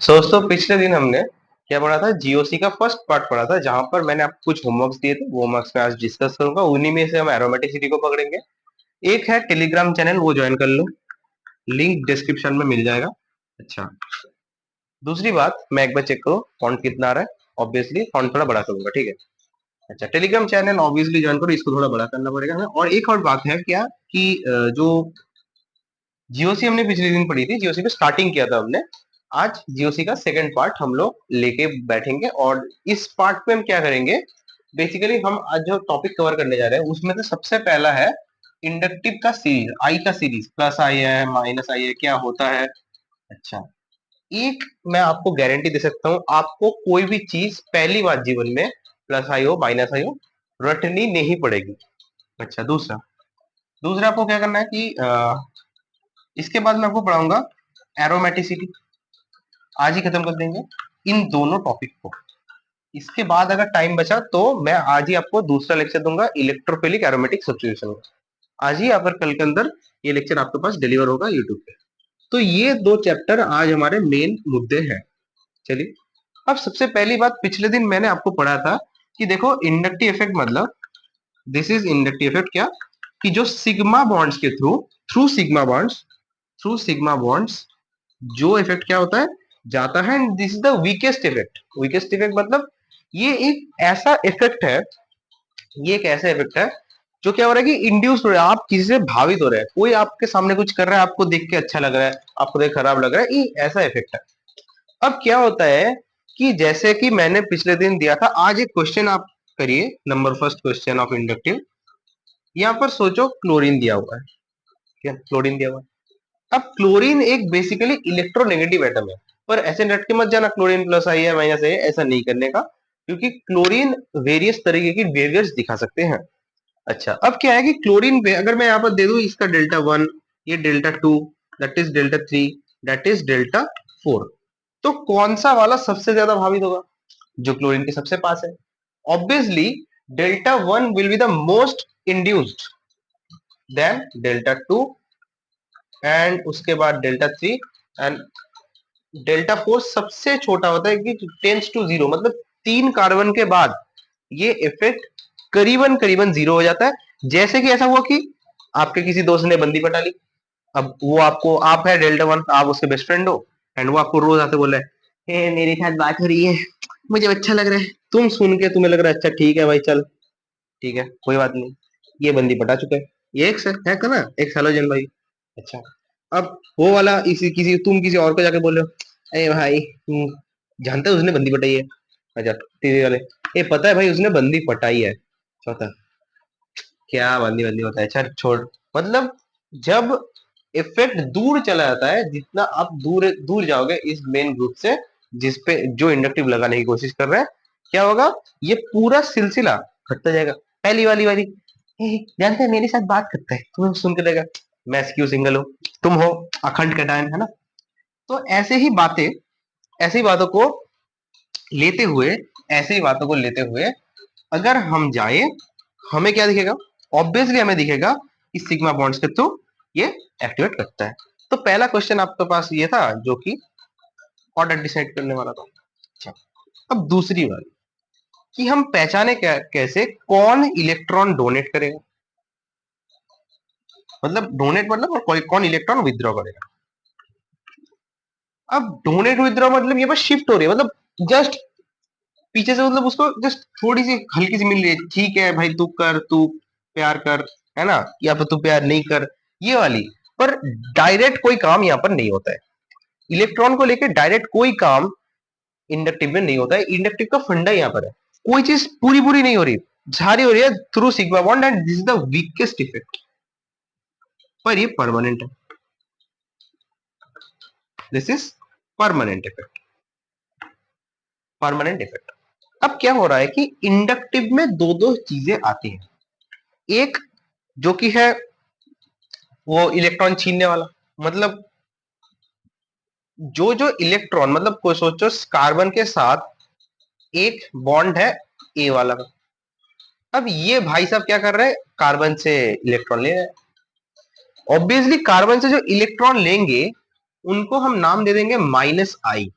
दोस्तों पिछले दिन हमने क्या पढ़ा था, जीओसी का फर्स्ट पार्ट पढ़ा था, जहां पर मैंने आपको कुछ होमवर्क्स दिए थे। वो होमवर्क्स में आज डिस्कस करूंगा। उन्हीं में से हम एरोमेटिसिटी को पकड़ेंगे। एक है टेलीग्राम चैनल, वो ज्वाइन कर लो, लिंक डिस्क्रिप्शन में मिल जाएगा। अच्छा, दूसरी बात, मैं एक बार चेक करो फॉन्ट कितना आ रहा है। ऑब्वियसली फॉन्ट थोड़ा बड़ा करूंगा, ठीक है। अच्छा, टेलीग्राम चैनल ऑब्वियसली ज्वाइन करो, इसको थोड़ा बड़ा करना पड़ेगा हमें। और एक और बात है क्या कि जो जीओसी हमने पिछले दिन पढ़ी थी, जीओसी पे स्टार्टिंग किया था हमने। आज जीओसी का सेकंड पार्ट हम लोग लेके बैठेंगे, और इस पार्ट पे हम क्या करेंगे, बेसिकली हम आज जो टॉपिक कवर करने जा रहे हैं उसमें से सबसे पहला है इंडक्टिव का सीरीज, आई का सीरीज, प्लस आई है माइनस आई है, क्या होता है। अच्छा, एक मैं आपको गारंटी दे सकता हूँ, आपको कोई भी चीज पहली बार जीवन में प्लस आई हो माइनस आई हो रटनी नहीं पड़ेगी। अच्छा, दूसरा दूसरा आपको क्या करना है कि इसके बाद मैं आपको पढ़ाऊंगा एरोमेटिसिटी, आज ही खत्म कर देंगे इन दोनों टॉपिक को। इसके बाद अगर टाइम बचा तो मैं आज ही आपको दूसरा लेक्चर दूंगा इलेक्ट्रोफिलिक एरोमेटिक सब्स्टिट्यूशन का। आज ही या फिर कल के अंदर ये लेक्चर आपके पास डिलीवर होगा यूट्यूब पे। तो ये दो चैप्टर आज हमारे मेन मुद्दे हैं। चलिए, अब सबसे पहली बात, पिछले दिन मैंने आपको पढ़ा था कि देखो इंडक्टिव इफेक्ट मतलब, दिस इज इंडक्टिव इफेक्ट, क्या कि जो सिग्मा बॉन्ड्स के थ्रू थ्रू सिग्मा बॉन्ड्स जो इफेक्ट क्या होता है, जाता है। And this is the weakest effect. Weakest effect मतलब ये एक ऐसा इफेक्ट है, ये एक ऐसा इफेक्ट है जो क्या हो रहा है कि इंड्यूस हो रहा है, आप किसी से भावित हो रहे हैं, कोई आपके सामने कुछ कर रहा है, आपको देख के अच्छा लग रहा है, आपको देख खराब लग रहा है, ये ऐसा इफेक्ट है। अब क्या होता है कि जैसे कि मैंने पिछले दिन दिया था, आज एक क्वेश्चन आप करिए, number first question of inductive. यहाँ पर सोचो क्लोरीन दिया हुआ है, क्या क्लोरीन दिया हुआ है। अब क्लोरीन एक बेसिकली इलेक्ट्रोनेगेटिव एटम है, पर ऐसे रट के मत जाना क्लोरीन प्लस आई है माइनस आई है, ऐसा नहीं करने का, क्योंकि क्लोरीन वेरियस तरीके की बिहेवियर्स दिखा सकते हैं। अच्छा, अब क्या है कि क्लोरीन पे अगर मैं यहाँ पर दे दूं इसका डेल्टा वन, ये delta two, that is delta three, that is delta four, तो कौन सा वाला सबसे ज्यादा भावित होगा? जो क्लोरीन के सबसे पास है। Obviously delta one will be the most induced, then delta two, and उसके बाद delta three, and delta four सबसे छोटा होता है कि टेंस टू जीरो, मतलब तीन कार्बन के बाद ये इफेक्ट करीबन करीबन जीरो हो जाता है। जैसे कि ऐसा हुआ कि आपके किसी दोस्त ने बंदी पटा ली, अब वो आपको, आप है डेल्टा वन, आप उसके बेस्ट फ्रेंड हो, एंड वो आपको रोज आते बोले, हे मेरे साथ बात हो रही है, मुझे अच्छा लग रहा है। तुम सुन के तुम्हें लग रहा है अच्छा ठीक है भाई, चल ठीक है कोई बात नहीं, ये बंदी पटा चुका है, ये एक है का ना, एक हेलोजन भाई। अच्छा, अब वो वाला इसी किसी, तुम किसी और को जाके बोल रहे हो, अरे भाई जानते हो उसने बंदी पटाई है। अच्छा, तीसरे वाले, ये पता है भाई उसने बंदी पटाई है। चौथा, क्या बंदी बंदी होता है, अच्छा छोड़। मतलब जब इफेक्ट दूर चला जाता है, जितना आप दूर दूर जाओगे इस मेन ग्रुप से, जिसपे जो इंडक्टिव लगाने की कोशिश कर रहे हैं, क्या होगा, ये पूरा सिलसिला घटता जाएगा। पहली वाली वाली, जानते हैं मेरे साथ बात करता है, तुम्हें सुन के लगेगा मैं क्यों सिंगल हूँ, तुम हो अखंड कटायन, है ना। तो ऐसे ही बातों को लेते हुए ऐसे ही बातों को लेते हुए अगर हम जाए, हमें क्या दिखेगा? ऑब्वियसली हमें दिखेगा कि सिग्मा बॉन्ड्स के थ्रू ये एक्टिवेट करता है। तो पहला क्वेश्चन आपके पास ये था जो कि ऑर्डर डिसाइड करने वाला था। अच्छा, अब दूसरी बात कि हम पहचाने कैसे कौन इलेक्ट्रॉन डोनेट करेगा, मतलब डोनेट मतलब कौन इलेक्ट्रॉन विथड्रॉ करेगा। अब डोनेट विथड्रॉ मतलब ये बस शिफ्ट हो रही है, मतलब जस्ट पीछे से, मतलब उसको जस्ट थोड़ी सी हल्की सी मिल रही है, ठीक है भाई तू कर, तू प्यार कर, है ना, या फिर तू प्यार नहीं कर, ये वाली। पर डायरेक्ट कोई काम यहाँ पर नहीं होता है, इलेक्ट्रॉन को लेकर डायरेक्ट कोई काम इंडक्टिव में नहीं होता है। इंडक्टिव का फंडा यहाँ पर है, कोई चीज पूरी पूरी नहीं हो रही, सारी हो रही है through sigma bond, and this is the weakest effect, पर ये परमानेंट है, this is permanent effect, permanent effect. अब क्या हो रहा है कि इंडक्टिव में दो दो चीजें आती हैं, एक जो कि है वो इलेक्ट्रॉन छीनने वाला, मतलब जो जो इलेक्ट्रॉन, मतलब कोई सोचो कार्बन के साथ एक बॉन्ड है ए वाला का, अब ये भाई साहब क्या कर रहे हैं, कार्बन से इलेक्ट्रॉन ले रहे हैं। ऑब्वियसली कार्बन से जो इलेक्ट्रॉन लेंगे उनको हम नाम दे देंगे माइनस आई,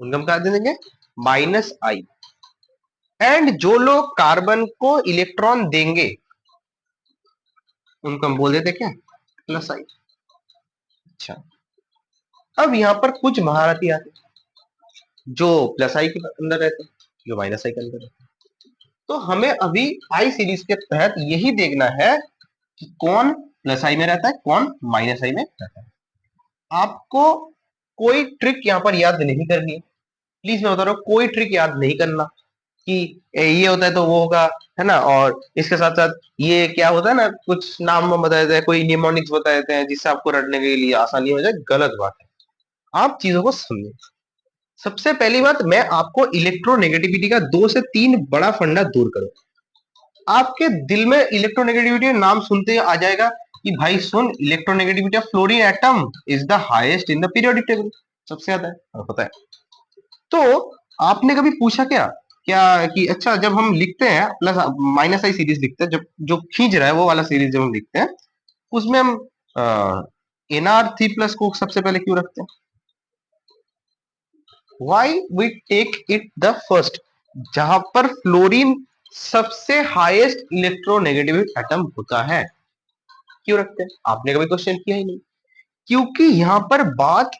उनको हम क्या दे देंगे, -I। एंड जो लोग कार्बन को इलेक्ट्रॉन देंगे उनको हम बोल देते क्या, +I। अच्छा, अब यहां पर कुछ महारथी आते जो +I के अंदर रहते हैं, जो -I के अंदर रहते हैं। तो हमें अभी आई सीरीज के तहत यही देखना है कि कौन +I में रहता है, कौन -I में रहता है। आपको कोई ट्रिक यहां पर याद नहीं करनी है, प्लीज मैं बता रहा हूं, कोई ट्रिक याद नहीं करना कि ये होता है तो वो होगा, है ना। और इसके साथ साथ ये क्या होता है ना, कुछ नाम बता देते हैं, कोई निमोनिक्स बता देते हैं जिससे आपको रटने के लिए आसानी हो जाए, गलत बात है। आप चीजों को समझें। सबसे पहली बात, मैं आपको इलेक्ट्रोनेगेटिविटी का 2 से 3 बड़ा फंडा दूर करूं। आपके दिल में इलेक्ट्रोनेगेटिविटी नाम सुनते ही आ जाएगा कि भाई सुन, electronegativity of fluorine atom is the highest in the periodic table, सबसे ज्यादा है, और पता है। तो आपने कभी पूछा क्या क्या कि अच्छा जब हम लिखते हैं +I सीरीज लिखते हैं, जब जो खींच रहा है वो वाला सीरीज जब हम लिखते हैं, उसमें हम NR3+ को सबसे पहले क्यों रखते हैं? Why we take it the first, जहां पर फ्लोरीन सबसे हाईएस्ट इलेक्ट्रोनेगेटिव एटम होता है, क्यों रखते हैं? आपने कभी क्वेश्चन किया ही नहीं। क्योंकि यहां पर बात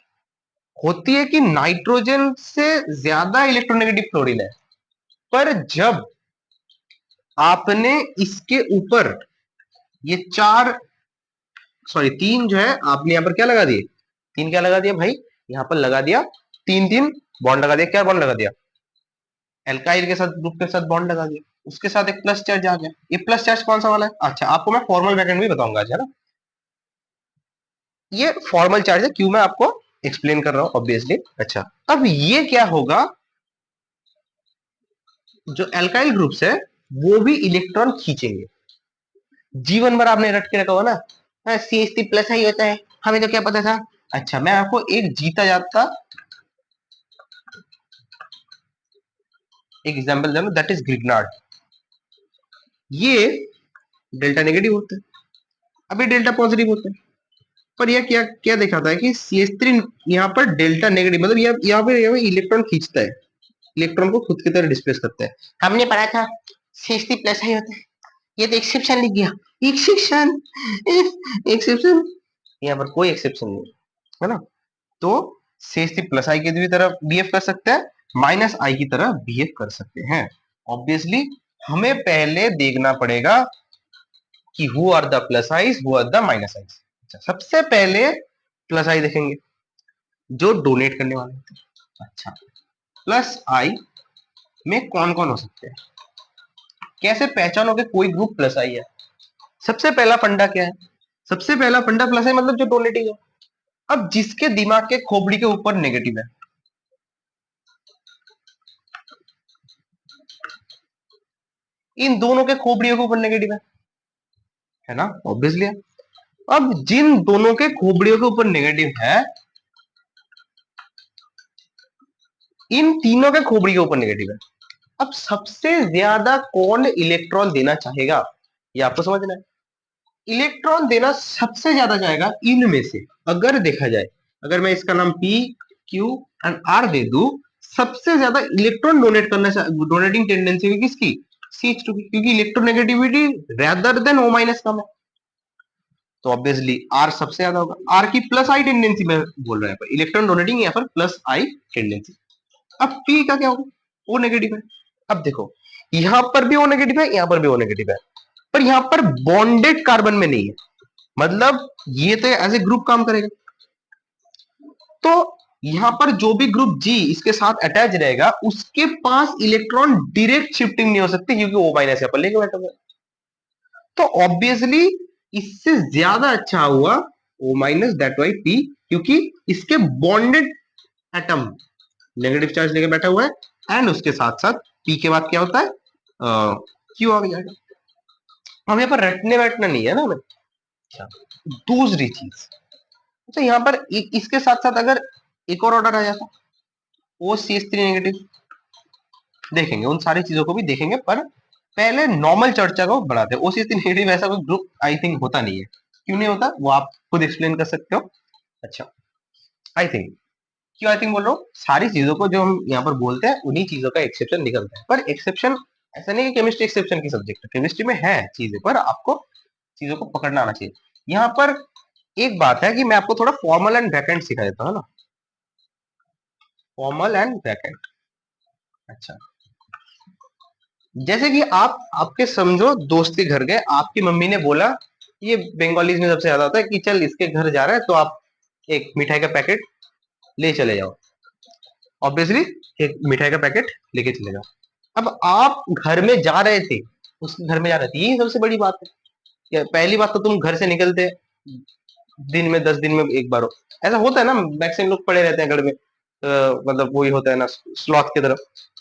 होती है कि नाइट्रोजन से ज्यादा इलेक्ट्रोनेगेटिव फ्लोरीन है, पर जब आपने इसके ऊपर ये 3 जो है आपने यहां पर क्या लगा दिए, 3 क्या लगा दिया भाई, यहां पर लगा दिया 3 3 बॉन्ड लगा दिया। क्या बॉन्ड लगा दिया? एल्काइल के साथ ग्रुप के साथ बॉन्ड लगा दिया, उसके साथ एक प्लस चार्ज आ गया। ये प्लस चार्ज कौन सा वाला है? अच्छा, आपको मैं फॉर्मल बैकएंड भी बताऊंगा आज, है ना। ये फॉर्मल चार्ज है, क्यों मैं आपको एक्सप्लेन कर रहा हूं ऑब्वियसली। अच्छा, अब ये क्या होगा, जो एल्काइल ग्रुप्स है वो भी इलेक्ट्रॉन खींचेंगे। जीवन भर आपने रट के रखा हो ना, CH3+ ही होता है, हमें तो क्या पता था। अच्छा, मैं आपको एक जीता जागता एग्जाम्पल दे रहा हूं, दैट इज ग्रिग्नार्ड। ये डेल्टा नेगेटिव होते हैं, अभी डेल्टा पॉजिटिव होते हैं। पर यह क्या क्या दिखाता है कि CH3 यहाँ पर डेल्टा नेगेटिव, मतलब यहाँ पे इलेक्ट्रॉन खींचता है, इलेक्ट्रॉन को खुद की तरह डिस्प्लेस करता है। हमने पढ़ा था CH3+ ही होता है, ये तो एक्सेप्शन लिख गया। एक्सेप्शन, एक्सेप्शन, यहाँ पर कोई एक्सेप्शन नहीं है ना। तो CH3+I की भी तरह बिहेव कर सकते हैं, -I की तरह बिहेव कर सकते हैं। ऑब्वियसली हमें पहले देखना पड़ेगा कि who are the +I's, who are the -I's। अच्छा, सबसे पहले +I देखेंगे जो डोनेट करने वाले होते हैं। अच्छा, +I में कौन कौन हो सकते हैं, कैसे पहचानोगे कोई ग्रुप +I है? सबसे पहला फंडा क्या है? सबसे पहला फंडा +I मतलब जो डोनेटिंग है। अब जिसके दिमाग के खोपड़ी के ऊपर नेगेटिव है, इन दोनों के खोपड़ियों के ऊपर नेगेटिव है ना, ऑब्वियसली है। अब जिन दोनों के खोपड़ियों के ऊपर नेगेटिव है, इन तीनों के खोपड़ी के ऊपर नेगेटिव है। अब सबसे ज्यादा कौन इलेक्ट्रॉन देना चाहेगा, ये आपको समझना है। इलेक्ट्रॉन देना सबसे ज्यादा चाहेगा इनमें से, अगर देखा जाए, अगर मैं इसका नाम P, Q एंड R दे दूं, सबसे ज्यादा इलेक्ट्रॉन डोनेट करना, डोनेटिंग टेंडेंसी है किसकी? CH2 की, क्योंकि इलेक्ट्रोनेगेटिविटी रेदर देन O- कम है। तो ऑब्वियसली R सबसे ज्यादा होगा। R की +I टेंडेंसी में बोल रहे हैं, इलेक्ट्रॉन डोनेटिंग यहाँ पर +I टेंडेंसी। अब P का क्या होगा? O नेगेटिव है। अब देखो, यहां पर भी O नेगेटिव है, यहां पर भी O नेगेटिव है, पर यहां पर बॉन्डेड कार्बन में नहीं है, मतलब ये तो एज ए ग्रुप काम करेगा। तो यहां पर जो भी ग्रुप G इसके साथ अटैच रहेगा, उसके पास इलेक्ट्रॉन डायरेक्ट शिफ्टिंग नहीं हो सकती, क्योंकि O- यहाँ पर लेके बैठा हुआ है। तो ऑब्वियसली इससे ज्यादा अच्छा हुआ O-, दैट वाई P, क्योंकि इसके बॉन्डेड एटम नेगेटिव चार्ज लेके बैठा हुआ है, एंड उसके साथ साथ P के बाद क्या होता है, Q आ जाएगा। हम यहाँ पर रटने बैठना नहीं है ना हमें। अच्छा, दूसरी चीज, अच्छा यहाँ पर इसके साथ साथ अगर एक और ऑर्डर आ जाता, OCH3 नेगेटिव, देखेंगे उन सारी चीजों को भी देखेंगे, पर पहले नॉर्मल चर्चा को बढ़ाते हैं। OCH3 नेगेटिव ऐसा कोई ग्रुप आई थिंक होता नहीं है, क्यों नहीं होता वो आप खुद एक्सप्लेन कर सकते हो। अच्छा, आई थिंक क्यों आई थिंक बोल रहा हूँ, सारी चीजों को जो हम यहाँ पर बोलते हैं उन्हीं चीजों का एक्सेप्शन निकलता है, पर एक्सेप्शन ऐसा नहीं कि केमिस्ट्री एक्सेप्शन की सब्जेक्ट है, केमिस्ट्री में है चीजें, पर आपको चीजों को पकड़ना आना चाहिए। यहाँ पर एक बात है कि मैं आपको थोड़ा फॉर्मल एंड वैकेंट सिखा देता हूँ ना, फॉर्मल एंड वैकेंट। अच्छा, जैसे कि आप आपके समझो दोस्त के घर गए, आपकी मम्मी ने बोला, ये बंगालीज में सबसे ज्यादा होता है कि चल इसके घर जा रहा है तो आप एक मिठाई का पैकेट ले चले जाओ, ऑब्वियसली एक मिठाई का पैकेट लेके चले जाओ। अब आप घर में जा रहे थे, उसके घर में जा रहे थे, यही सबसे बड़ी बात है। या पहली बात तो तुम घर से निकलते दिन में 10 दिन में एक बार हो, ऐसा होता है ना, मैक्सिमम लोग पड़े रहते हैं घर में, मतलब वही होता है ना स्लॉथ की तरफ।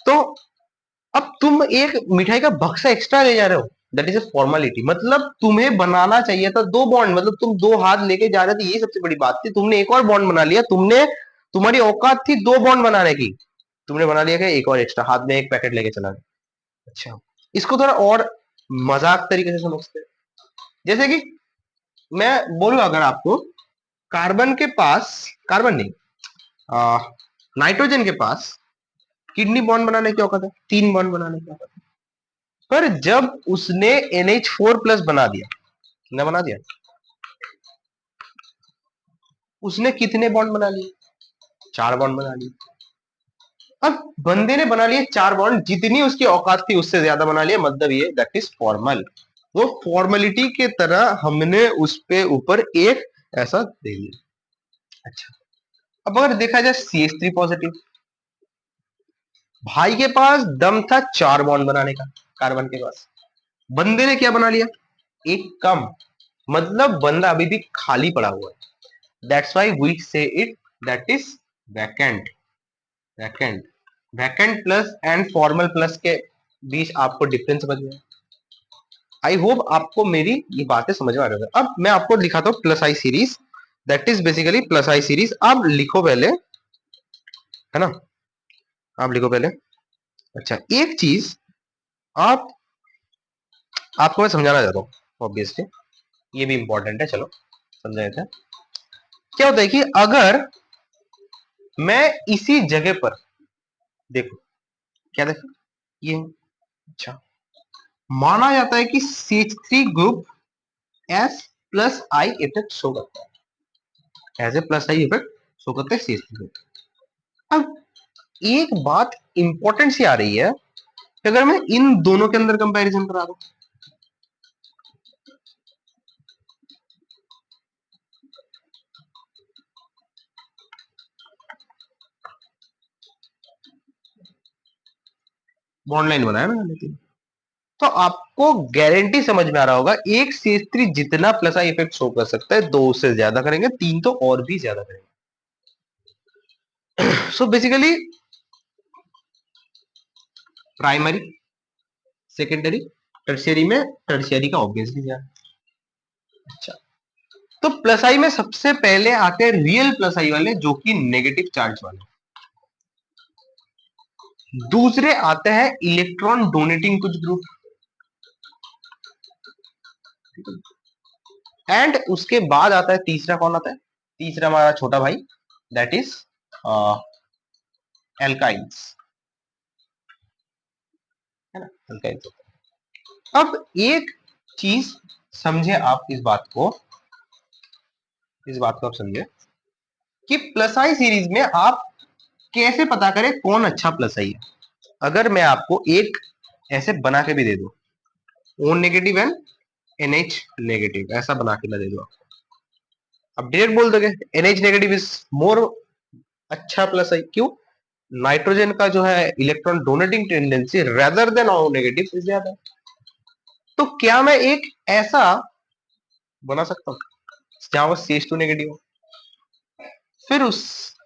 तो अब तुम एक मिठाई का बक्सा एक्स्ट्रा ले जा रहे हो, दैट इज अ फॉर्मेलिटी, मतलब तुम्हें बनाना चाहिए था दो बॉन्ड, मतलब तुम दो हाथ लेके जा रहे थे, ये सबसे बड़ी बात थी, तुमने एक और बॉन्ड बना लिया, तुमने तुम्हारी औकात थी दो बॉन्ड बनाने की, तुमने बना लिया कि एक और एक्स्ट्रा, हाथ में एक पैकेट लेके चला गया। अच्छा, इसको थोड़ा और मजाक तरीके से समझते हैं। जैसे कि मैं बोलूं अगर आपको, कार्बन के पास, कार्बन नहीं, नाइट्रोजन के पास किडनी बॉन्ड बनाने की औकात है, तीन बॉन्ड बनाने की औकात है, पर जब उसने NH4 प्लस बना दिया, कितना बना दिया, उसने कितने बॉन्ड बना लिए, चार बॉन्ड बना लिए। अब बंदे ने बना लिए चार बॉन्ड, जितनी उसकी औकात थी उससे ज्यादा बना लिए, मतलब ये दैट इज फॉर्मल, वो फॉर्मेलिटी के तरह हमने उस पे ऊपर एक ऐसा दे दिया। अच्छा, अब अगर देखा जाए CH3 पॉजिटिव, भाई के पास दम था चार बॉन्ड बनाने का, कार्बन के पास, बंदे ने क्या बना लिया, एक कम, मतलब बंदा अभी भी खाली पड़ा हुआ है, दैट्स व्हाई वी से it that is vacant. Vacant, vacant plus and formal plus के बीच आपको डिफरेंस समझ में, आई होप आपको मेरी ये बातें समझ में आ रही है। अब मैं आपको दिखाता हूँ plus I series, that is basically plus I series, आप लिखो पहले, है ना, आप लिखो पहले। अच्छा, एक चीज आप आपको मैं समझाना चाहता हूँ, ऑब्वियसली ये भी इंपॉर्टेंट है, चलो समझा देते हैं। क्या होता है कि अगर मैं इसी जगह पर, देखो क्या देखो, ये, अच्छा, माना जाता है कि CH3 group as plus I effect show करता है, as a plus I effect show करता है CH3 ग्रुप। अब एक बात इंपॉर्टेंट सी आ रही है कि अगर मैं इन दोनों के अंदर कंपैरिजन करा दूं, बॉन्ड लाइन बनाया ना, लेकिन तो आपको गारंटी समझ में आ रहा होगा, एक CH3 जितना प्लस आई इफेक्ट शो कर सकता है, दो से ज्यादा करेंगे, तीन तो और भी ज्यादा करेंगे। So basically primary, secondary, tertiary में टर्शियरी का ऑब्वियसली ज्यादा। अच्छा, तो प्लस आई में सबसे पहले आते हैं रियल प्लस आई वाले, जो कि नेगेटिव चार्ज वाले, दूसरे आते हैं इलेक्ट्रॉन डोनेटिंग कुछ ग्रुप, एंड उसके बाद आता है तीसरा, कौन आता है, तीसरा हमारा छोटा भाई, दैट इज एल्काइंस, है ना, एल्काइंस। अब एक चीज समझे आप, इस बात को आप समझे कि प्लस आई सीरीज में आप कैसे पता करें कौन अच्छा प्लस आई है। अगर मैं आपको एक ऐसे बना के भी दे दूं, O negative and NH negative, ऐसा बना के मैं दे दूं आपको, अब डायरेक्ट बोल दोगे NH नेगेटिव इज मोर अच्छा प्लस आई, क्यों, नाइट्रोजन का जो है electron donating tendency rather than O negative is ज्यादा। तो क्या मैं एक ऐसा बना सकता हूँ जहां वो CH2 नेगेटिव हो, फिर उस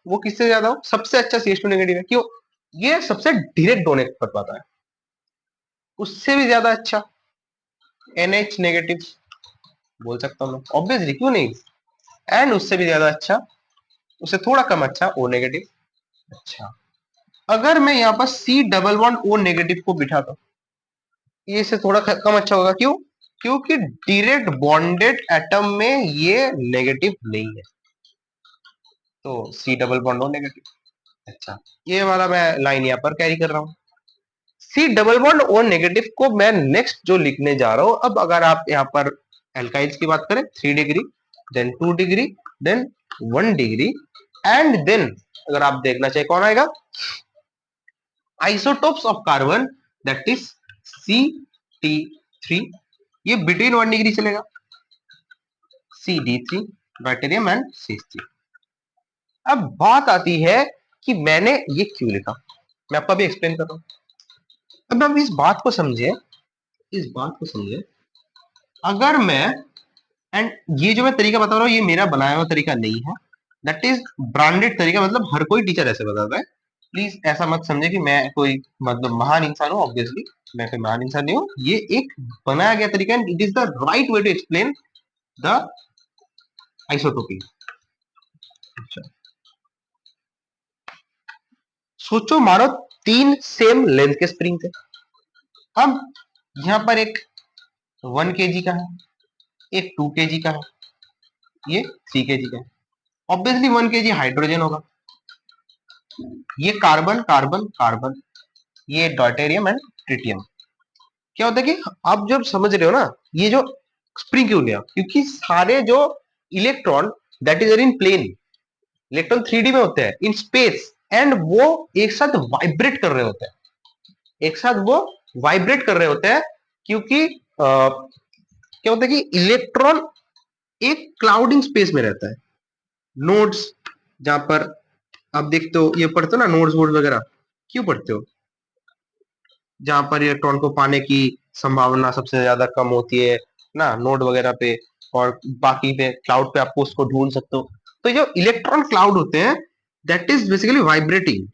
वो किससे ज्यादा हो, सबसे अच्छा CH2 नेगेटिव है, क्यों, ये सबसे डायरेक्ट डोनेट कर पाता है, उससे भी ज्यादा अच्छा NH नेगेटिव बोल सकता हूँ मैं, ऑब्वियसली क्यों नहीं, एंड उससे भी ज्यादा अच्छा, उससे थोड़ा कम अच्छा O नेगेटिव। अच्छा, अगर मैं यहाँ पर C double bond O negative को बिठाता हूँ, ये से थोड़ा कम अच्छा होगा, क्यों, क्योंकि डायरेक्ट बॉन्डेड एटम में ये नेगेटिव नहीं है, तो C double bond O negative. अच्छा, ये वाला मैं लाइन यहाँ पर कैरी कर रहा हूँ। C double bond O negative को मैं नेक्स्ट जो लिखने जा रहा हूं, अब अगर आप यहाँ पर एल्काइल्स की बात करें 3 degree, then 2 degree, then 1 degree, and then अगर आप देखना चाहे कौन आएगा, isotopes of carbon, that is CT3, ये बिटवीन 1 डिग्री चलेगा, CD3 बैक्टीरियम एंड CH3। अब बात आती है कि मैंने ये क्यों लिखा, मैं आपको अभी एक्सप्लेन कर रहा हूं। अब हम इस बात को समझे, इस बात को समझे, अगर मैं, एंड ये जो मैं तरीका बता रहा हूँ ये मेरा बनाया हुआ तरीका नहीं है, दैट इज ब्रांडेड तरीका, मतलब हर कोई टीचर ऐसे बताता है। प्लीज ऐसा मत समझे कि मैं कोई मतलब महान इंसान हूँ, ऑब्वियसली मैं कोई महान इंसान नहीं हूँ, ये एक बनाया गया तरीका है, it is the right way to explain the isotopy. सोचो मानो 3 सेम लेंथ के स्प्रिंग थे, अब यहाँ पर एक 1 kg का है, एक 2 kg का है, ये 3 kg का है, ऑब्वियसली 1 kg हाइड्रोजन होगा, ये कार्बन कार्बन कार्बन, ये डॉटेरियम एंड ट्रिटियम। क्या होता है कि आप जब समझ रहे हो ना, ये जो स्प्रिंग क्यों लिया, क्योंकि सारे जो electron that is in plane, electron 3D में होते हैं इन स्पेस, एंड वो एक साथ वाइब्रेट कर रहे होते हैं, एक साथ वो वाइब्रेट कर रहे होते हैं, क्योंकि क्या होता है कि इलेक्ट्रॉन एक क्लाउडिंग स्पेस में रहता है, नोड्स, जहां पर आप देखते हो, ये पढ़ते हो ना नोड्स वोड्स वगैरह, क्यों पढ़ते हो, जहां पर इलेक्ट्रॉन को पाने की संभावना सबसे ज्यादा कम होती है ना, नोड वगैरह पे, और बाकी पे क्लाउड पे आपको उसको ढूंढ सकते हो। तो जो इलेक्ट्रॉन क्लाउड होते हैं, दैट इज बेसिकली वाइब्रेटिंग,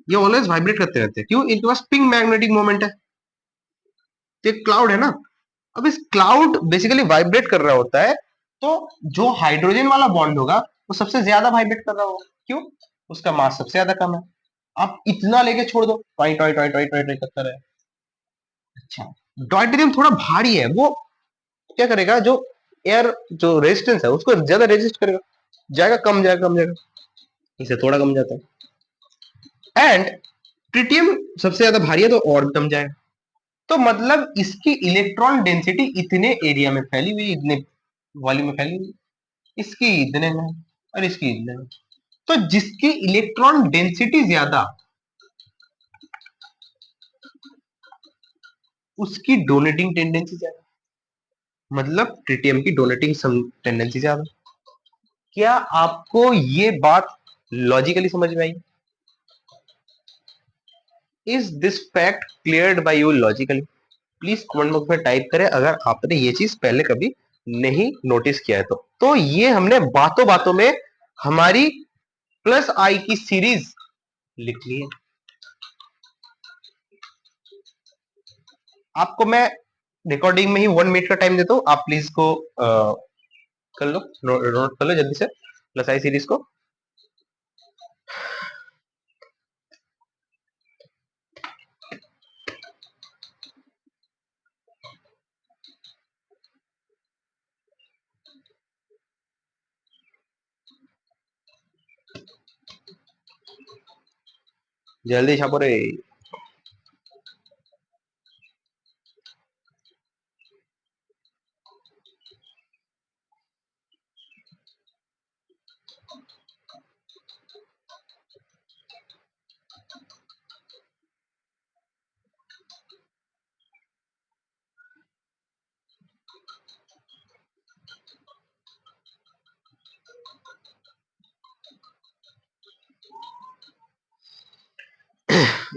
ये ऑलवेज वाइब्रेट करते रहते हैं, क्यों, इनके पास पिंग मैग्नेटिक मोमेंट है, तो एक क्लाउड है ना। अब इस क्लाउड बेसिकली वाइब्रेट कर रहा होता है, तो जो हाइड्रोजन वाला बॉन्ड होगा वो सबसे ज्यादा वाइब्रेट कर रहा होगा, क्यों, उसका मास सबसे ज्यादा कम है। आप इतना लेके छोड़ दो, toy toy toy toy toy करता रहे। अच्छा, डॉयटेरियम थोड़ा भारी है, वो क्या करेगा, जो एयर जो रेजिस्टेंस है उसको ज्यादा रेजिस्ट करेगा, जाएगा कम, जाएगा कम, जाएगा, इसे थोड़ा कम जाता है, एंड ट्रिटियम सबसे ज्यादा भारी है तो और भी कम जाएगा। तो मतलब इसकी इलेक्ट्रॉन डेंसिटी इतने एरिया में फैली हुई, इतने वॉल्यूम में फैली हुई, इसकी इतने में और इसकी इतने में, तो जिसकी इलेक्ट्रॉन डेंसिटी ज्यादा, उसकी डोनेटिंग टेंडेंसी ज्यादा, मतलब ट्रिटियम की डोनेटिंग टेंडेंसी ज्यादा। क्या आपको ये बात लॉजिकली समझ में आई? Is this fact cleared by you logically? Please comment box में टाइप करें अगर आपने ये चीज पहले कभी नहीं नोटिस किया है तो ये हमने बातों बातों में हमारी प्लस आई की सीरीज लिख ली है। आपको मैं रिकॉर्डिंग में ही 1 मिनट का टाइम देता हूँ, आप प्लीज को कर लो, नोट कर लो जल्दी से प्लस आई सीरीज को। जल्दी छापो रे।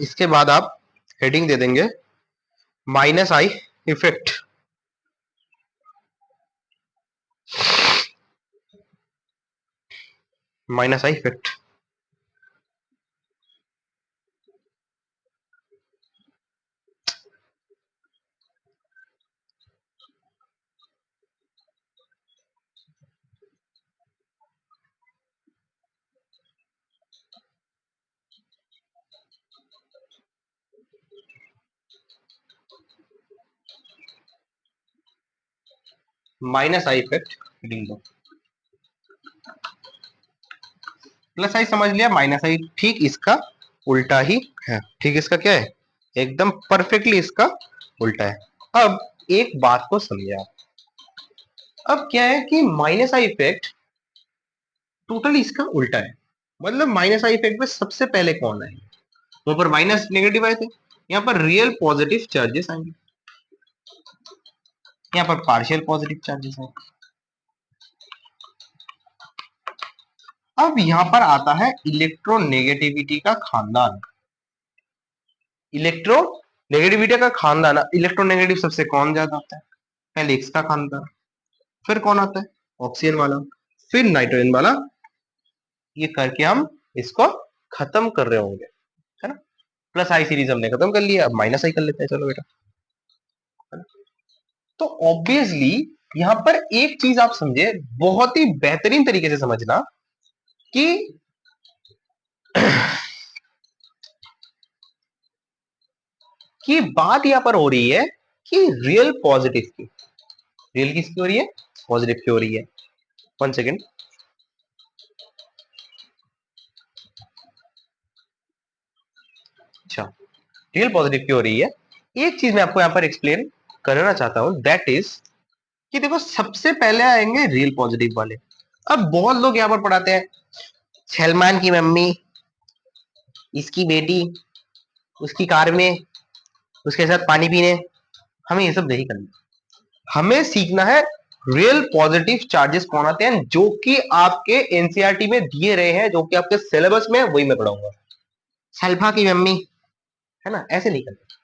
इसके बाद आप हेडिंग दे देंगे minus I effect. Minus I effect. Minus I effect heading दो। प्लस आई समझ लिया, माइनस आई ठीक इसका उल्टा ही है। ठीक इसका क्या है, एकदम परफेक्टली इसका उल्टा है। अब एक बात को समझे आप, अब क्या है कि माइनस आई इफेक्ट टोटली इसका उल्टा है। मतलब माइनस आई इफेक्ट में सबसे पहले कौन आए, वहां पर माइनस नेगेटिव आए थे, यहाँ पर रियल पॉजिटिव चार्जेस आएंगे, यहाँ पर पार्शियल पॉजिटिव चार्जेस आएंगे। अब यहां पर आता है इलेक्ट्रोनेगेटिविटी का खानदान। इलेक्ट्रोनेगेटिविटी का खानदान, इलेक्ट्रोनेगेटिव सबसे कौन ज्यादा होता है, पहले एक्स का खानदान, फिर कौन आता है ऑक्सीजन वाला, फिर नाइट्रोजन वाला। ये करके हम इसको खत्म कर रहे होंगे, है ना। प्लस आई सीरीज हमने खत्म कर लिया, अब माइनस आई कर लेते हैं, चलो बेटा, है ना? तो ऑब्वियसली यहां पर एक चीज आप समझे, बहुत ही बेहतरीन तरीके से समझना कि कि बात यहां पर हो रही है कि रियल पॉजिटिव की, रियल किसकी हो रही है, पॉजिटिव की हो रही है। 1 सेकेंड, अच्छा, रियल पॉजिटिव की हो रही है। एक चीज मैं आपको यहां पर एक्सप्लेन करना चाहता हूं, दैट इज कि देखो सबसे पहले आएंगे रियल पॉजिटिव वाले। अब बहुत लोग यहां पर पढ़ाते हैं सलमान की मम्मी, इसकी बेटी, उसकी कार में उसके साथ पानी पीने। हमें ये सब नहीं करना, हमें सीखना है रियल पॉजिटिव चार्जेस कौन आते हैं, जो कि आपके एनसीईआरटी में दिए रहे हैं, जो कि आपके सिलेबस में, वही मैं पढ़ाऊंगा। सल्फा की मम्मी, है ना, ऐसे नहीं करना।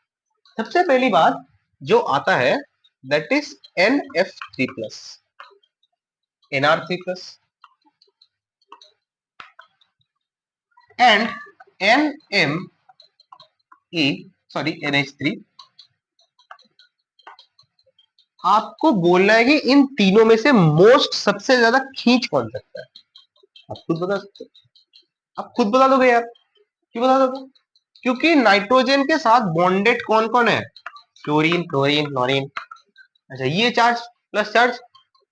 सबसे पहली बात जो आता है that is NF3+, NR3+ and NH3। आपको बोलना है कि इन तीनों में से मोस्ट सबसे ज्यादा खींच कौन सकता है, आप खुद बता सकते हो, आप खुद बता दोगे यार, क्यों बता दोगे, क्योंकि नाइट्रोजन के साथ बॉन्डेड कौन कौन है, क्लोरीन, क्लोरीन, क्लोरीन। अच्छा, ये चार्ज प्लस चार्ज,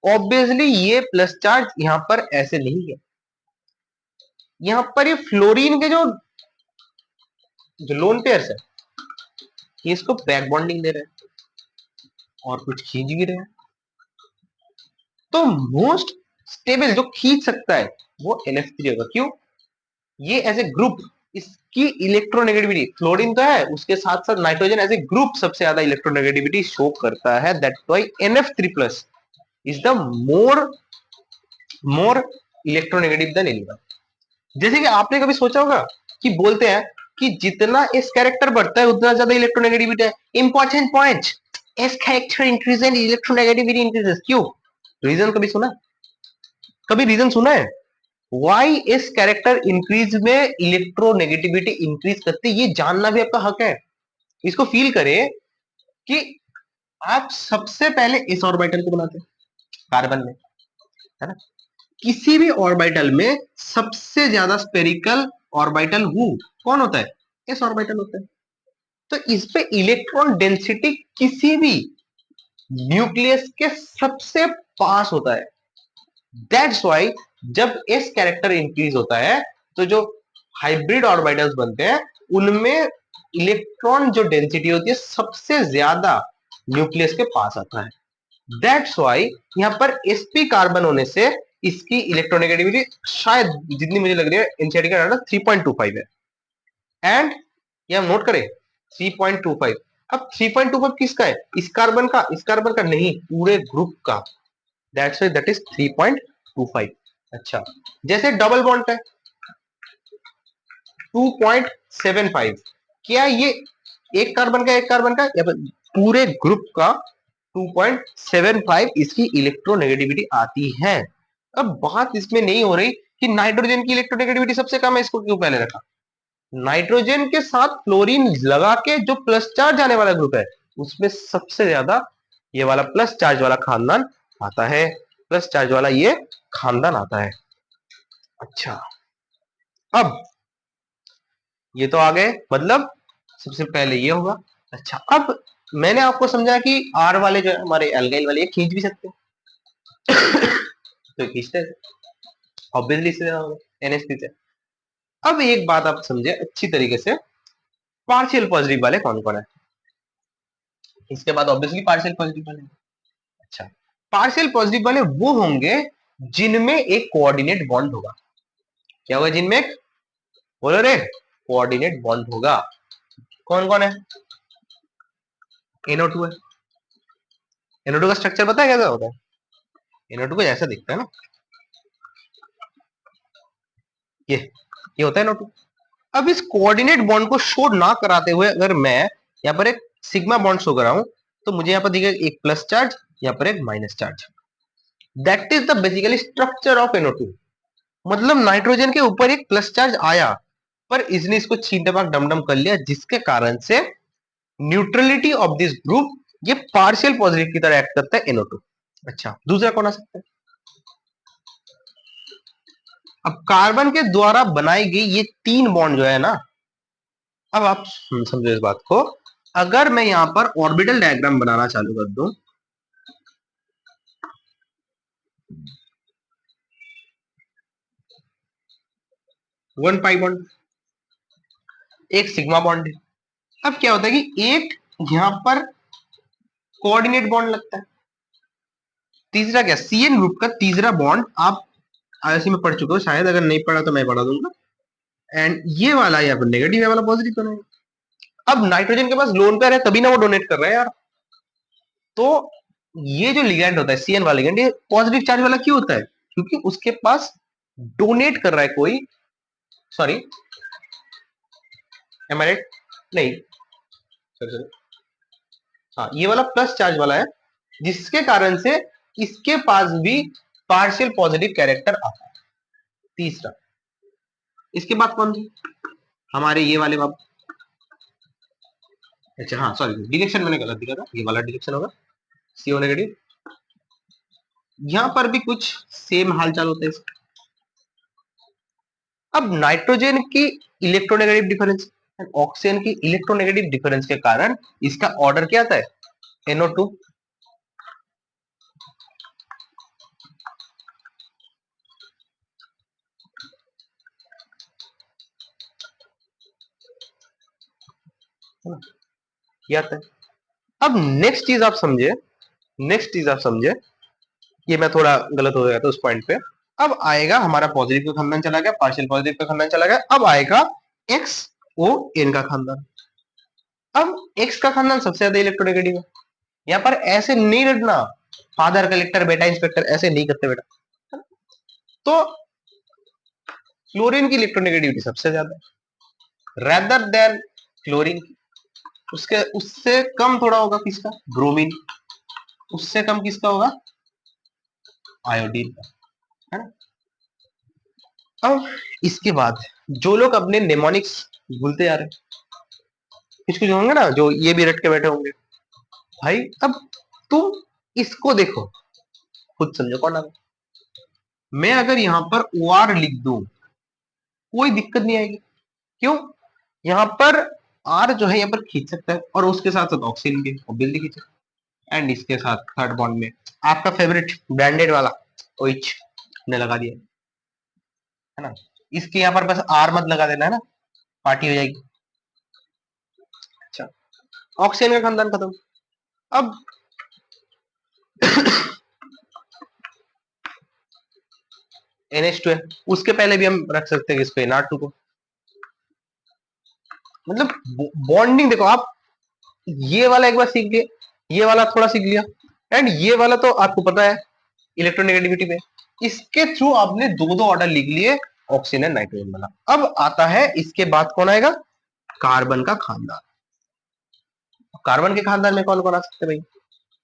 ऑब्वियसली ये प्लस चार्ज यहां पर ऐसे नहीं है, यहां पर ये फ्लोरीन के जो लोन पेयर्स है, ये इसको बैक बॉन्डिंग दे रहे हैं और कुछ खींच भी रहे हैं। तो मोस्ट स्टेबल जो खींच सकता है वो NF3 होगा। क्यों, ये एज ए ग्रुप, इसकी इलेक्ट्रोनेगेटिविटी, फ्लोरीन तो है, उसके साथ साथ नाइट्रोजन एज ए ग्रुप सबसे ज्यादा इलेक्ट्रोनेगेटिविटी शो करता है। That's why NF3+ is the more electronegative than eleven. जैसे कि आपने कभी सोचा होगा कि बोलते हैं कि जितना एस कैरेक्टर बढ़ता है उतना ज्यादा इलेक्ट्रोनेगेटिविटी है। Important point, S character increase and electronegativity increases. क्यों, रीजन कभी सुना, कभी रीजन सुना है वाई इस कैरेक्टर इंक्रीज में इलेक्ट्रोनेगेटिविटी इंक्रीज करते, ये जानना भी आपका हक है। इसको फील करें कि आप सबसे पहले इस ऑर्बिटल को बनाते हैं कार्बन में, है ना, किसी भी ऑर्बिटल में सबसे ज्यादा स्पेरिकल ऑर्बिटल कौन होता है, एस ऑर्बिटल होता है। तो इस पे इलेक्ट्रॉन डेंसिटी किसी भी न्यूक्लियस के सबसे पास होता है। दैट्स व्हाई जब एस कैरेक्टर इंक्रीज होता है तो जो हाइब्रिड ऑर्बिटल्स बनते हैं उनमें इलेक्ट्रॉन जो डेंसिटी होती है सबसे ज्यादा न्यूक्लियस के पास आता है। दैट्स व्हाई यहां पर sp कार्बन होने से इसकी इलेक्ट्रोनेगेटिविटी शायद, जितनी मुझे लग रही है एनसीईआरटी का डाटा 3.25 है, एंड ये हम नोट करें 3.25। अब 3.25 किसका है, इस कार्बन का, इस कार्बन का नहीं, पूरे ग्रुप का। That's why that is 3.25। अच्छा, जैसे डबल बॉन्ड है 2.75, क्या ये एक कार्बन का, एक कार्बन का, या फिर पूरे ग्रुप का 2.75 इसकी इलेक्ट्रोनेगेटिविटी आती है। अब बात इसमें नहीं हो रही कि नाइट्रोजन की इलेक्ट्रोनेगेटिविटी सबसे कम है, इसको क्यों पहले रखा। नाइट्रोजन के साथ क्लोरीन लगा के जो प्लस चार्ज आने वाला ग्रुप है उसमें सबसे ज्यादा ये वाला प्लस चार्ज वाला खानदान आता है, प्लस चार्ज वाला ये खानदान आता है। अच्छा, अब ये तो आ गए, मतलब सबसे पहले ये होगा। अच्छा, अब मैंने आपको समझा कि आर वाले जो हमारे एल्गाइल वाले ये खींच भी सकते हैं तो खींचते हैं ऑब्वियसली से NH3 से। अब एक बात आप समझे अच्छी तरीके से, पार्शियल पॉजिटिव वाले कौन कौन है? इसके बाद ऑब्वियसली पार्शियल पॉजिटिव वाले। अच्छा, पार्शियल पॉजिटिव वाले वो होंगे जिनमें एक कोऑर्डिनेट बॉन्ड होगा। क्या होगा जिनमें एक, बोलो रे, कोऑर्डिनेट बॉन्ड होगा। कौन कौन है? NO2 है। NO2 का स्ट्रक्चर पता है कैसा होता है? NO2 को ऐसा दिखता है ना, ये होता है NO2। अब इस कोऑर्डिनेट बॉन्ड को शो ना कराते हुए अगर मैं यहाँ पर एक सिग्मा बॉन्ड शो कराऊं, तो मुझे यहाँ पर दिखेगा एक प्लस चार्ज, यहाँ पर एक minus charge. That is the basically structure of NO2। मतलब नाइट्रोजन के ऊपर एक प्लस चार्ज आया, पर इसने इसको छीन टपाक डमडम कर लिया, जिसके कारण से न्यूट्रलिटी ऑफ दिस ग्रुप, ये पार्शियल पॉजिटिव की तरह एक्ट करता है NO2। अच्छा, दूसरा कौन आ सकता है? अब कार्बन के द्वारा बनाई गई ये तीन बॉन्ड जो है ना, अब आप समझो इस बात को। अगर मैं यहां पर ऑर्बिटल डायग्राम बनाना चालू कर दूं, वन पाई बॉन्ड, एक सिग्मा बॉन्ड है। अब क्या होता है कि एक यहां पर कोऑर्डिनेट बॉन्ड लगता है। तीसरा क्या, CN ग्रुप का तीसरा बॉन्ड आप आईआईसी में पढ़ चुके हो शायद, अगर नहीं पढ़ा तो मैं पढ़ा दूंगा। एंड ये वाला यहाँ पर नेगेटिव है, वाला पॉजिटिव बनेगा। अब नाइट्रोजन के पास लोन पेयर है, तभी ना वो डोनेट कर रहा है यार। तो ये जो लिगेंड होता है CN वाला लिगेंड, ये पॉजिटिव चार्ज वाला क्यों होता है? क्योंकि उसके पास डोनेट कर रहा है कोई, सॉरी, एम आई राइट? नहीं, सॉरी सॉरी, हाँ, ये वाला प्लस चार्ज वाला है, जिसके कारण से इसके पास भी पार्शियल पॉजिटिव कैरेक्टर आता है। तीसरा, इसके बाद कौन थी? हमारे ये वाले बाब, अच्छा हाँ सॉरी, डिरेक्शन मैंने गलत दिखा था, ये वाला डिरेक्शन होगा CO नेगेटिव। यहां पर भी कुछ सेम हालचाल होता है इसका। अब नाइट्रोजन की इलेक्ट्रोनेगेटिव डिफरेंस एंड ऑक्सीजन की इलेक्ट्रोनेगेटिव डिफरेंस के कारण इसका ऑर्डर क्या आता है? NO2। ये आता है। अब नेक्स्ट चीज आप समझे, नेक्स्ट चीज आप समझे, ये मैं थोड़ा गलत हो गया था उस पॉइंट पे। अब आएगा हमारा पॉजिटिव का खानदान, चला गया पार्शियल पॉजिटिव का खानदान, चला गया। अब आएगा XON का खानदान। अब X का खानदान सबसे ज्यादा इलेक्ट्रोनेगेटिव है। यहाँ पर ऐसे नहीं रखना, फादर कलेक्टर बेटा इंस्पेक्टर, ऐसे नहीं करते बेटा। तो क्लोरीन की इलेक्ट्रोनेगेटिविटी सबसे ज्यादा है, रेदर देन क्लोरीन की। उसके उससे कम थोड़ा होगा किसका? ब्रोमीन। उससे कम किसका होगा? आयोडीन का, है ना। अब इसके बाद जो लोग अपने नेमोनिक्स भूलते जा रहे हैं, कुछ कुछ होंगे ना जो ये भी रट के बैठे होंगे, भाई अब तुम इसको देखो, खुद समझो कौन आ। मैं अगर यहां पर OR लिख दूं, कोई दिक्कत नहीं आएगी। क्यों? यहां पर R जो है यहाँ पर खींच सकता है, और उसके साथ साथ ऑक्सीजन भी ऑब्वियसली खींच सकता है। एंड इसके साथ थर्ड बॉन्ड में आपका फेवरेट ब्रांडेड वाला OH ने लगा दिया, है ना। इसके यहाँ पर बस R मत लगा देना, है ना, पार्टी हो जाएगी। अच्छा, ऑक्सीजन का खानदान खत्म। अब NH2 है, उसके पहले भी हम रख सकते हैं इसको NR2 को। मतलब बॉन्डिंग देखो आप, ये वाला एक बार सीख लिया, ये वाला थोड़ा सीख लिया, एंड ये वाला तो आपको पता है इलेक्ट्रोनेगेटिविटी पे। इसके थ्रू आपने दो दो ऑर्डर लिख लिए, ऑक्सीजन एंड नाइट्रोजन वाला। अब आता है इसके बाद कौन आएगा? कार्बन का खानदान। कार्बन के खानदान में कौन कौन आ सकते हैं भाई?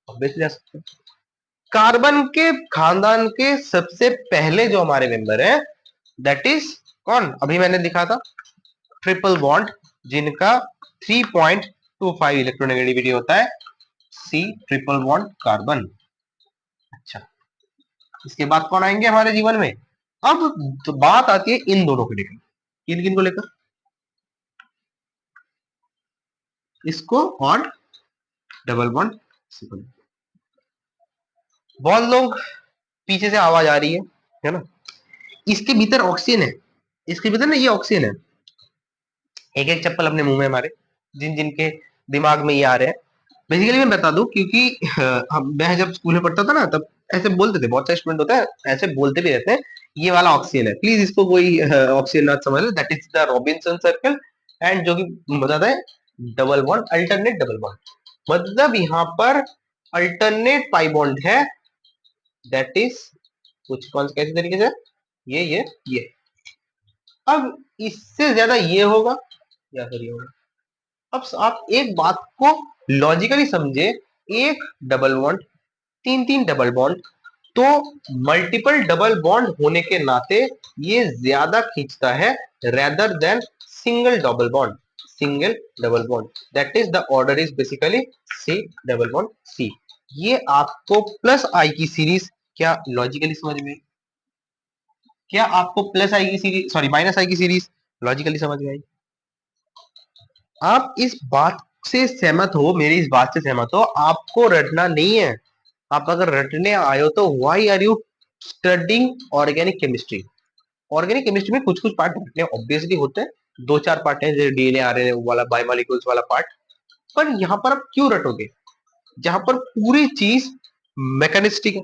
ऑब्वियसली आ सकते हैं। कार्बन के खानदान के सबसे पहले जो हमारे मेंबर है, दैट इज कौन? अभी मैंने लिखा था ट्रिपल बॉन्ड, जिनका 3.25 इलेक्ट्रोनेगेटिविटी होता है, C ट्रिपल बॉन्ड कार्बन। अच्छा, इसके बाद कौन आएंगे हमारे जीवन में? अब तो बात आती है इन दोनों को लेकर, किन किन को लेकर? इसको और डबल बॉन्ड सिंगल। बहुत लोग, पीछे से आवाज आ रही है ना, इसके भीतर ऑक्सीजन है, इसके भीतर ना ये ऑक्सीजन है, एक एक चप्पल अपने मुंह में मारे, जिन जिनके दिमाग में ये आ रहे हैं। बेसिकली मैं बता दूं, क्योंकि मैं जब स्कूल में पढ़ता था ना, तब ऐसे बोलते थे, बहुत सारे स्टूडेंट होता है ऐसे बोलते भी रहते हैं, ये वाला ऑक्सीजन है, प्लीज इसको कोई ऑक्सीजन ना समझ लो, that is the Robinson circle. And जो कि बताता है double bond, alternate double bond, मतलब यहाँ पर अल्टरनेट पाई बॉन्ड है, दैट इज कुछ कौन कैसे तरीके से, ये अब इससे ज्यादा ये होगा या फिर ये होगा। अब आप एक बात को लॉजिकली समझे, एक डबल बॉन्ड, तीन तीन डबल बॉन्ड, तो मल्टीपल डबल बॉन्ड होने के नाते ये ज्यादा खींचता है rather than single double bond, single double bond, that is the order is basically C double bond C. ये आपको प्लस आई की सीरीज क्या लॉजिकली समझ में, क्या आपको प्लस आई की सीरीज, सॉरी माइनस आई की सीरीज लॉजिकली समझ में आई? आप इस बात से सहमत हो, मेरी इस बात से सहमत हो, आपको रटना नहीं है। आप अगर रटने आए हो तो why are you studying organic chemistry? Organic chemistry में कुछ कुछ पार्ट रटने ऑब्वियसली होते हैं, दो चार पार्ट हैं जैसे डीएनए आरएनए वाला, बायोमोलिक्यूल्स वाला पार्ट, पर यहाँ पर आप क्यों रटोगे जहां पर पूरी चीज मैकेनिस्टिक है।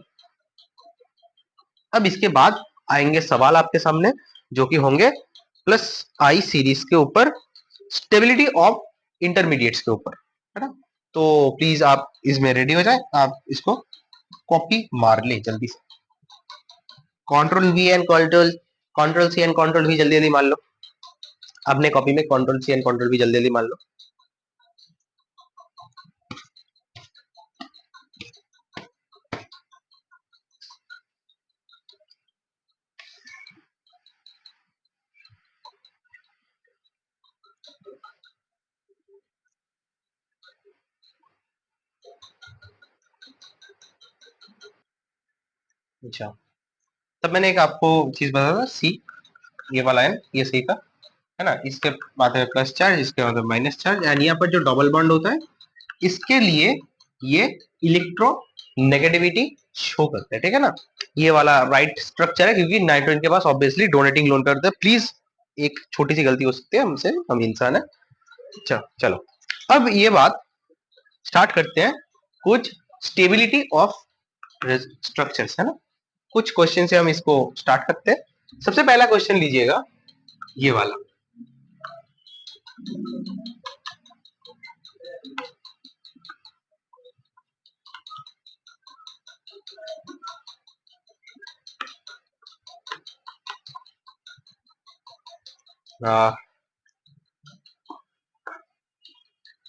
अब इसके बाद आएंगे सवाल आपके सामने, जो कि होंगे प्लस आई सीरीज के ऊपर, स्टेबिलिटी ऑफ इंटरमीडिएट्स के ऊपर, है ना? तो प्लीज आप इसमें रेडी हो जाए, आप इसको कॉपी मार ले जल्दी से, control V and control C and control V जल्दी जल्दी मान लो, अपने कॉपी में control C and control V जल्दी जल्दी मान लो। अच्छा, तब मैंने एक आपको चीज बताया था, सी, ये वाला है ये सी का, है ना, इसके बाद है प्लस चार्ज, इसके बाद माइनस चार्ज, एंड यहाँ पर जो डबल बॉन्ड होता है इसके लिए ये इलेक्ट्रो नेगेटिविटी शो करते हैं, ठीक है ना? ये वाला राइट स्ट्रक्चर है, क्योंकि नाइट्रोजन के पास ऑब्वियसली डोनेटिंग लोन करते हैं, प्लीज एक छोटी सी गलती हो सकती है हमसे, हम इंसान है। चलो अब ये बात स्टार्ट करते हैं, कुछ स्टेबिलिटी ऑफ स्ट्रक्चर्स, है ना, कुछ क्वेश्चन से हम इसको स्टार्ट करते हैं। सबसे पहला क्वेश्चन लीजिएगा, ये वाला,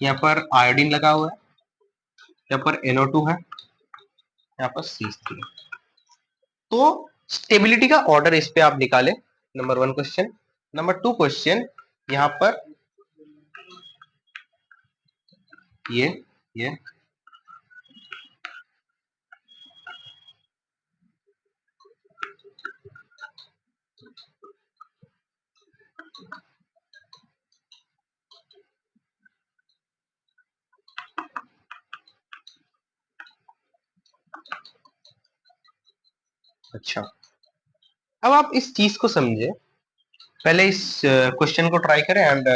यहाँ पर आयोडीन लगा हुआ है, यहाँ पर NO2 है, यहाँ पर C3 है। तो स्टेबिलिटी का ऑर्डर इस पे आप निकालें, number one question. Number two question, यहाँ पर ये अच्छा, अब आप इस चीज को समझे, पहले इस क्वेश्चन को ट्राई करें एंड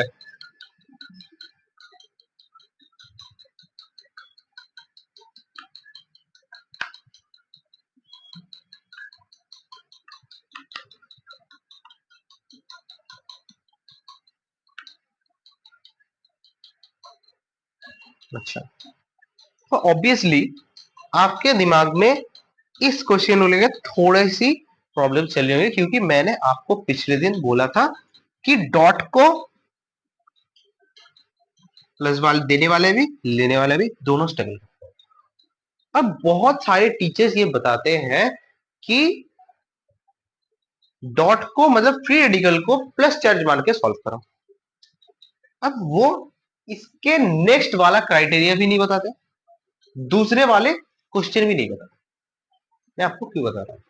अच्छा, तो ऑब्वियसली आपके दिमाग में इस क्वेश्चन को लेकर थोड़ी सी प्रॉब्लम चल रही होगी, क्योंकि मैंने आपको पिछले दिन बोला था कि डॉट को प्लस वाले देने वाले भी लेने वाले भी दोनों स्ट्रगल। अब बहुत सारे टीचर्स ये बताते हैं कि डॉट को मतलब फ्री रेडिकल को प्लस चार्ज मान के सॉल्व करो। अब वो इसके नेक्स्ट वाला क्राइटेरिया भी नहीं बताते, दूसरे वाले क्वेश्चन भी नहीं बताते। मैं आपको क्यों बता रहा हूं,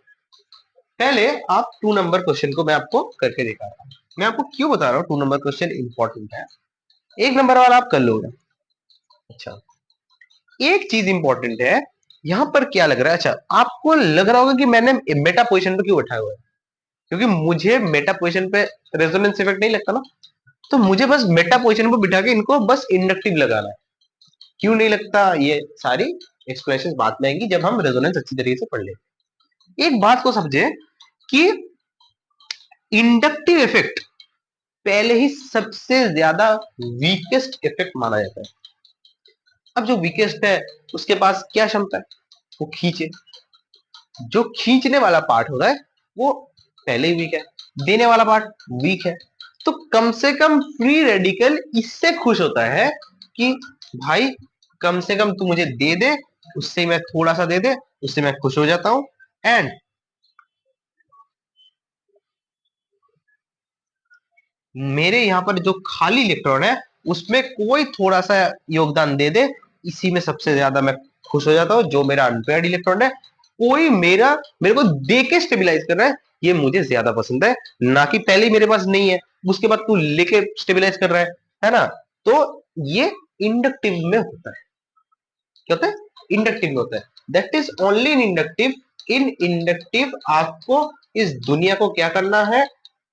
पहले आप 2 नंबर क्वेश्चन को मैं आपको करके दिखा रहा हूं। मैं आपको क्यों बता रहा हूं 2 नंबर क्वेश्चन इंपॉर्टेंट है, 1 नंबर वाला आप कर लोगे। अच्छा, एक चीज इंपॉर्टेंट है, यहां पर क्या लग रहा है, अच्छा आपको लग रहा होगा कि मैंने मेटा पोजिशन पे क्यों बैठाया हुआ है, क्योंकि मुझे मेटा पोजिशन पे रेजोनेंस इफेक्ट नहीं लगता ना, तो मुझे बस मेटा पोजिशन पे बिठा के इनको बस इंडक्टिव लगाना है। क्यों नहीं लगता, ये सारी एक्सप्लेनेशन बाद में आएंगी जब हम रेजोनेंस अच्छी तरीके से पढ़ लेंगे। एक बात को समझे कि इंडक्टिव इफेक्ट पहले ही सबसे ज्यादा वीकेस्ट इफेक्ट माना जाता है। अब जो वीकेस्ट है उसके पास क्या क्षमता है, वो खींचे। जो खींचने वाला पार्ट होता है वो पहले ही वीक है, देने वाला पार्ट वीक है। तो कम से कम फ्री रेडिकल इससे खुश होता है कि भाई कम से कम तू मुझे दे दे, उससे मैं थोड़ा सा दे दे, उससे मैं खुश हो जाता हूं। एंड मेरे यहां पर जो खाली इलेक्ट्रॉन है उसमें कोई थोड़ा सा योगदान दे दे, इसी में सबसे ज्यादा मैं खुश हो जाता हूं। जो मेरा अनपेयर्ड इलेक्ट्रॉन है, कोई मेरे को दे के स्टेबिलाईज कर रहा है, ये मुझे ज्यादा पसंद है, ना कि पहले ही मेरे पास नहीं है उसके बाद तू लेके स्टेबिलाईज कर रहा है ना। तो ये इंडक्टिव में होता है। क्या होता है? इंडक्टिव में होता है। That is only in inductive. In inductive आपको इस दुनिया को क्या करना है,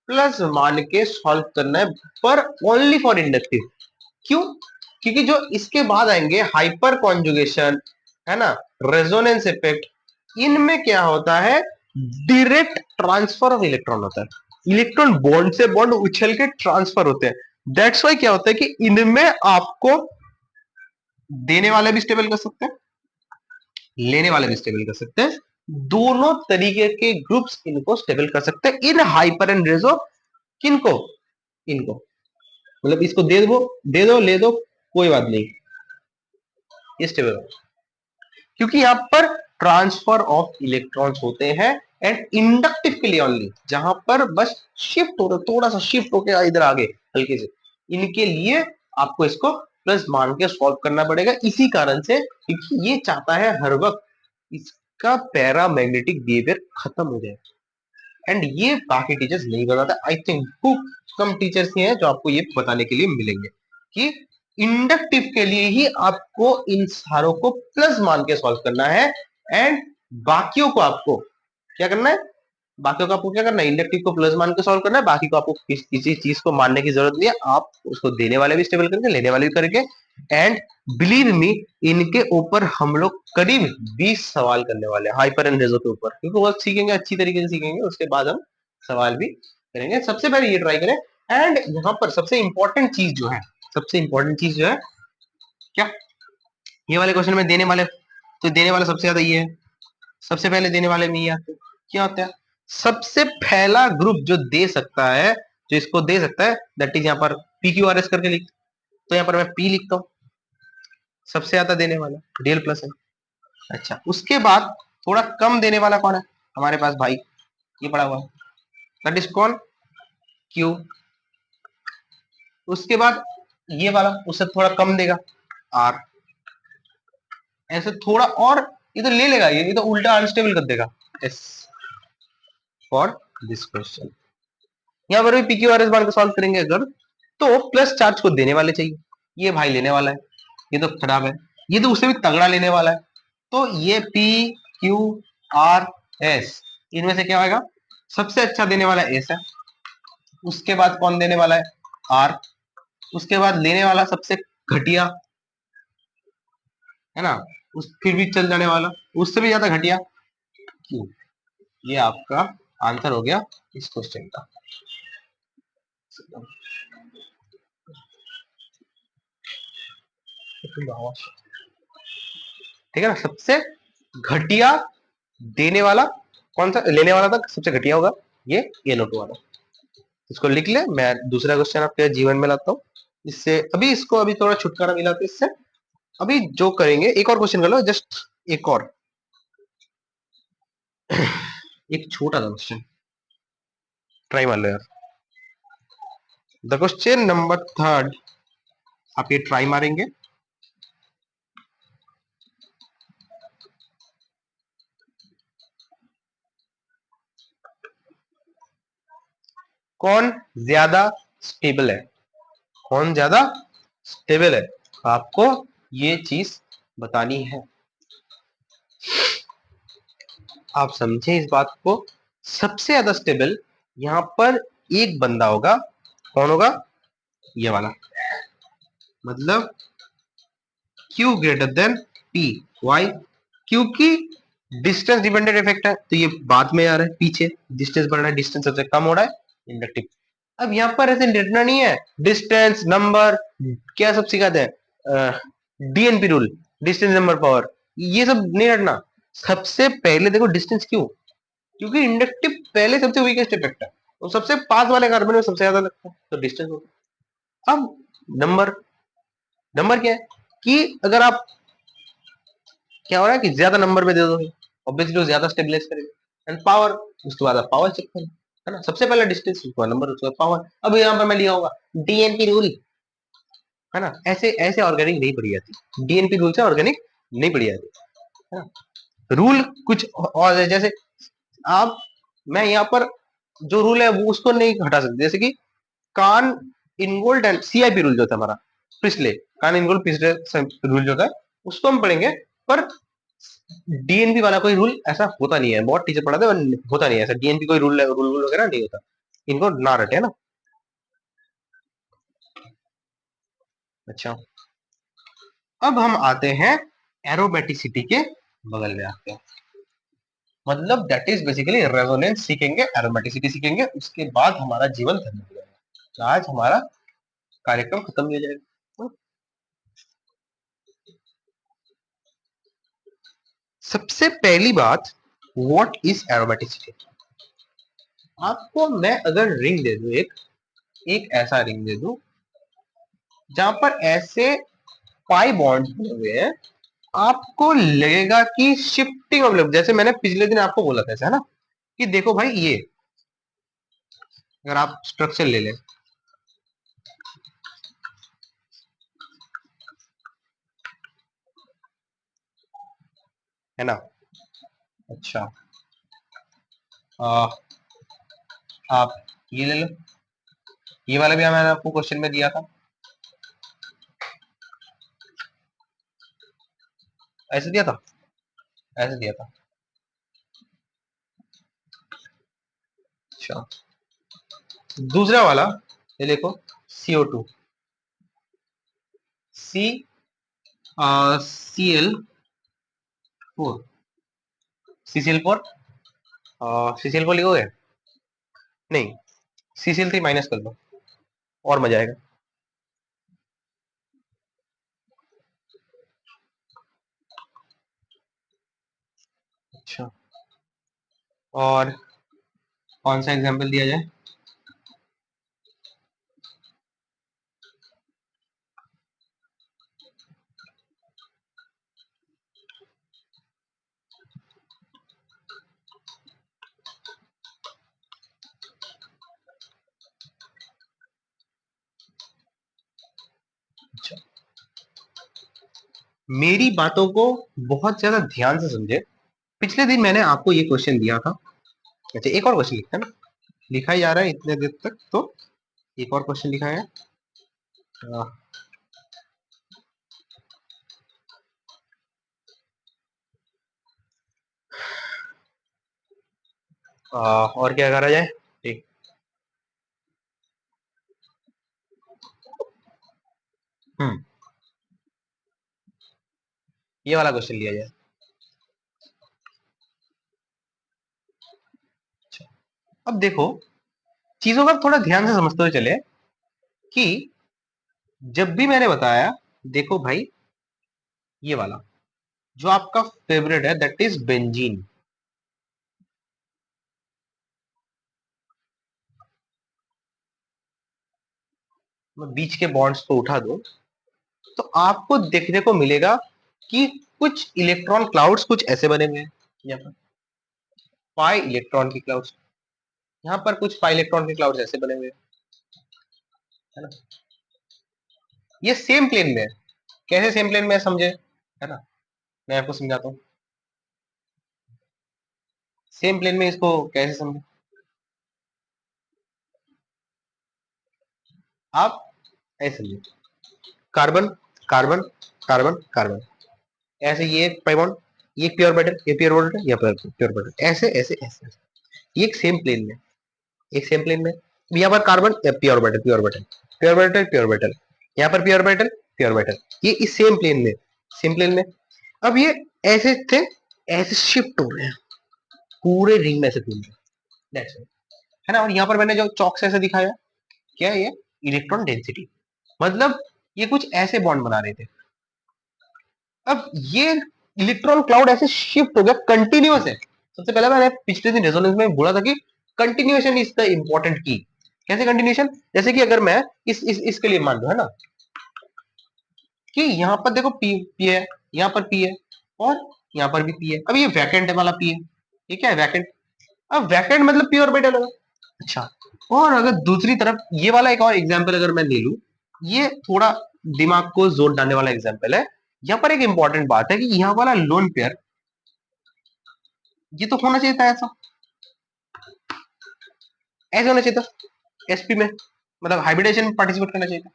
प्लस मान के सॉल्व करना है, पर ओनली फॉर इंडक्टिव। क्यों? क्योंकि जो इसके बाद आएंगे हाइपर कॉन्जुगेशन, है ना, रेजोनेंस इफेक्ट, इनमें क्या होता है, डायरेक्ट ट्रांसफर ऑफ इलेक्ट्रॉन होता है। इलेक्ट्रॉन बॉन्ड से बॉन्ड उछल के ट्रांसफर होते हैं। दैट्स वाई क्या होता है कि इनमें आपको देने वाले भी स्टेबल कर सकते हैं, लेने वाले भी स्टेबल कर सकते हैं। दोनों तरीके के ग्रुप्स इनको स्टेबल कर सकते हैं इन हाइपर एंड रेजो। किनको? इनको। मतलब इसको दे दो ले दो, कोई बात नहीं, ये स्टेबल हो, क्योंकि यहां पर ट्रांसफर ऑफ इलेक्ट्रॉन्स होते हैं। एंड इंडक्टिव के लिए ओनली, जहां पर बस शिफ्ट हो, थोड़ा सा शिफ्ट होकर इधर आगे हल्के से, इनके लिए आपको इसको प्लस मान के सॉल्व करना पड़ेगा। इसी कारण से, क्योंकि ये चाहता है हर वक्त इसका पैरामैग्नेटिक बिहेवियर खत्म हो जाए। एंड ये बाकी टीचर्स नहीं बताते। आई थिंक खूब कम टीचर्स ही हैं जो आपको ये बताने के लिए मिलेंगे कि इंडक्टिव के लिए ही आपको इन सारों को प्लस मान के सॉल्व करना है। एंड बाकियों को आपको क्या करना है, बाकियों को आपको क्या करना है, इंडक्टिव को प्लस मान के सॉल्व करना है। बाकी को आपको किसी चीज को मानने की जरूरत नहीं है, आप उसको देने वाले भी स्टेबल करके, लेने वाले भी करके। एंड बिलीव मी, इनके ऊपर हम लोग करीब 20 सवाल करने वाले हैं हाइपर एंड रेजो के ऊपर, क्योंकि वो सीखेंगे, अच्छी तरीके से सीखेंगे, उसके बाद हम सवाल भी करेंगे। सबसे पहले ये ट्राई करें। एंड यहाँ पर सबसे इंपॉर्टेंट चीज जो है, सबसे इंपॉर्टेंट चीज जो है क्या, ये वाले क्वेश्चन में देने वाले, तो देने वाला सबसे ज्यादा ये है, सबसे पहले देने वाले में ये आते हैं। क्या होता है, सबसे पहला ग्रुप जो दे सकता है, जो इसको दे सकता है, दैट इज यहाँ पर पी क्यू आर एस करके लिख, तो यहाँ पर मैं पी लिखता हूँ, सबसे ज्यादा देने वाला रियल प्लस है। अच्छा, उसके बाद थोड़ा कम देने वाला कौन है हमारे पास भाई, ये पड़ा हुआ है, दैट इज कौन, क्यू। उसके बाद ये वाला उससे थोड़ा कम देगा, आर। ऐसे थोड़ा और ये तो ले लेगा, ये तो उल्टा अनस्टेबल कर देगा, एस फॉर दिस क्वेश्चन। यहाँ पर भी पीक्यू आर एस मान को सॉल्व करेंगे अगर, तो प्लस चार्ज को देने वाले चाहिए, ये भाई लेने वाला है, ये तो खराब है, ये तो उससे भी तगड़ा लेने वाला है। तो ये पी क्यू आर एस, इनमें से क्या होगा, सबसे अच्छा देने वाला एस है, उसके बाद कौन देने वाला है, आर, उसके बाद लेने वाला सबसे घटिया है ना, उस फिर भी चल जाने वाला, उससे भी ज्यादा घटिया क्यू। ये आपका आंसर हो गया इस क्वेश्चन का। ठीक है ना, सबसे घटिया देने वाला कौन सा, लेने वाला था सबसे घटिया होगा ये NO2 वाला। इसको लिख ले, मैं दूसरा क्वेश्चन आपके जीवन में लाता हूँ, इससे अभी इसको अभी थोड़ा छुटकारा मिला था इससे। अभी जो करेंगे, एक और क्वेश्चन कर लो, जस्ट एक और, एक छोटा सा क्वेश्चन ट्राई मार लो यार। द क्वेश्चन नंबर 3, आप ये ट्राई मारेंगे। कौन ज्यादा स्टेबल है, कौन ज्यादा स्टेबल है, आपको ये चीज बतानी है। आप समझे इस बात को, सबसे ज्यादा स्टेबल यहां पर एक बंदा होगा, कौन होगा, ये वाला, मतलब Q greater than P। Why? क्योंकि डिस्टेंस डिपेंडेंट इफेक्ट है, तो ये बाद में आ रहा है, पीछे डिस्टेंस बढ़ रहा है, डिस्टेंस सबसे कम हो रहा है, इंडक्टिव। अब यहाँ पर ऐसे लिखना नहीं है डिस्टेंस नंबर, क्या सब सिखाते हैं, DNP rule, distance number power, ये सब नहीं रटना। सबसे पहले देखो डिस्टेंस, क्यों? क्योंकि इंडक्टिव पहले सबसे वीकेस्ट इफेक्ट है, और सबसे पास वाले कार्बन में सबसे ज्यादा लगता है, तो डिस्टेंस होगा। अब नंबर, नंबर क्या है कि अगर आप, क्या हो रहा है कि ज्यादा नंबर पे दे दोगे, ऑब्वियसली वो ज्यादा स्टेबलाइज करेगा। एंड पावर, उसके बाद आप पावर चेक करें, है ना, सबसे पहले डिस्टेंस, उसके बाद नंबर, उसके बाद पावर। अब यहाँ पर मैं लिया होगा डीएनपी रूल, है ना, ऐसे ऐसे ऑर्गेनिक नहीं पढ़ी जाती, डीएनपी रूल से ऑर्गेनिक नहीं पढ़ी जाती, है ना। रूल कुछ और है, जैसे आप, मैं यहाँ पर जो रूल है वो उसको नहीं हटा सकते, जैसे कि कान इनगोल्ड एंड सीआईपी रूल जो था हमारा पिछले, कान इनगोल्ड पिछले रूल जो था उसको हम पढ़ेंगे, पर डीएनपी वाला कोई रूल ऐसा होता नहीं है, बहुत टीचर पढ़ाते हैं, होता नहीं है ऐसा, डीएनपी कोई रूल रूल वगैरह नहीं होता, इनको ना रटे, है ना। अच्छा, अब हम आते हैं एरोमेटिसिटी के बगल में आते हैं, मतलब दैट इज बेसिकली रेजोनेंस सीखेंगे, एरोमेटिसिटी सीखेंगे, उसके बाद हमारा जीवन धन्य हो जाएगा, तो आज हमारा कार्यक्रम खत्म हो जाएगा। सबसे पहली बात, व्हाट इज एरोमेटिसिटी। आपको मैं अगर रिंग दे दूं, एक ऐसा रिंग दे दूं जहां पर ऐसे पाई बॉन्ड्स बने हुए हैं, आपको लगेगा कि शिफ्टिंग ऑफ लेफ्ट, जैसे मैंने पिछले दिन आपको बोला था ऐसा, है ना, कि देखो भाई ये, अगर आप स्ट्रक्चर ले लें, है ना। अच्छा, आ, आप ये ले लो, ये वाला भी मैंने आपको क्वेश्चन में दिया था, ऐसे दिया था, ऐसे दिया था। अच्छा, दूसरा वाला, ये देखो, CO2, CL4, CCl4, CCl4 लिखोगे? नहीं, CCl3 माइनस कर दो, और मजा आएगा। अच्छा, और कौन सा एग्जांपल दिया जाए? अच्छा, मेरी बातों को बहुत ज्यादा ध्यान से समझे। पिछले दिन मैंने आपको ये क्वेश्चन दिया था। अच्छा, एक और क्वेश्चन लिखा है ना, लिखा ही जा रहा है इतने देर तक, तो एक और क्वेश्चन लिखा है। आ, और क्या करा जाए, ठीक, हम्म, ये वाला क्वेश्चन लिया जाए। अच्छा, अब देखो, चीजों का थोड़ा ध्यान से समझते हुए चले, कि जब भी मैंने बताया, देखो भाई, ये वाला जो आपका फेवरेट है, दैट इज बेंजीन, मैं बीच के बॉन्ड्स को उठा दूं, तो आपको देखने को मिलेगा कि कुछ इलेक्ट्रॉन क्लाउड्स कुछ ऐसे बने हुए हैं, यहाँ पर पाई इलेक्ट्रॉन की क्लाउड्स, यहाँ पर कुछ पाई इलेक्ट्रॉन के क्लाउड्स ऐसे बने हुए हैं, है ना। ये सेम प्लेन में है, कैसे सेम प्लेन में है समझे, है ना, मैं आपको समझाता हूँ, सेम प्लेन में इसको कैसे समझे। आप ऐसे समझे, कार्बन, कार्बन, कार्बन, कार्बन, ऐसे ये एक पाई बॉन्ड, ये प्योर मेटल, ये प्योर मेटल, ये प्योर मेटल, ऐसे ऐसे ऐसे, ये एक सेम प्लेन में, एक सेम प्लेन में। यहाँ पर carbon P orbital P orbital P orbital P orbital, यहाँ पर पी ऑर्बिटल पी ऑर्बिटल, ये इस सेम प्लेन में। अब ये ऐसे थे, ऐसे शिफ्ट हो रहे हैं, पूरे रिंग में से घूम रहे हैं। That's it. है ना। और यहाँ पर मैंने जो चौक से ऐसे दिखाया, क्या है ये? Electron density. मतलब ये कुछ ऐसे बॉन्ड बना रहे थे। अब ये इलेक्ट्रॉन क्लाउड ऐसे शिफ्ट हो गया, कंटिन्यूअस है। सबसे पहले मैंने पिछले दिन रेजोनेंस में बोला था कि कंटिन्यूएशन इज द इंपॉर्टेंट की। कैसे कंटिन्यूएशन? जैसे कि अगर मैं इसके लिए मान लो, है ना, कि यहाँ पर देखो पी पी है, यहाँ पर पी है, और यहाँ पर भी पी है। अब ये वैकेंट वाला पी है, ये क्या है? वैकेंट। अब वैकेंट मतलब पी ऑर्बिटल होगा। अच्छा, और अगर दूसरी तरफ ये वाला एक और एग्जांपल अगर मैं ले लूं, ये थोड़ा दिमाग को जोर डालने वाला एग्जांपल है। यहाँ पर एक इंपॉर्टेंट बात है कि यहाँ वाला लोन पेयर, ये तो होना चाहिए था ऐसा, ऐसे होना चाहिए था एसपी में, मतलब हाइब्रिडेशन में पार्टिसिपेट करना चाहिए था।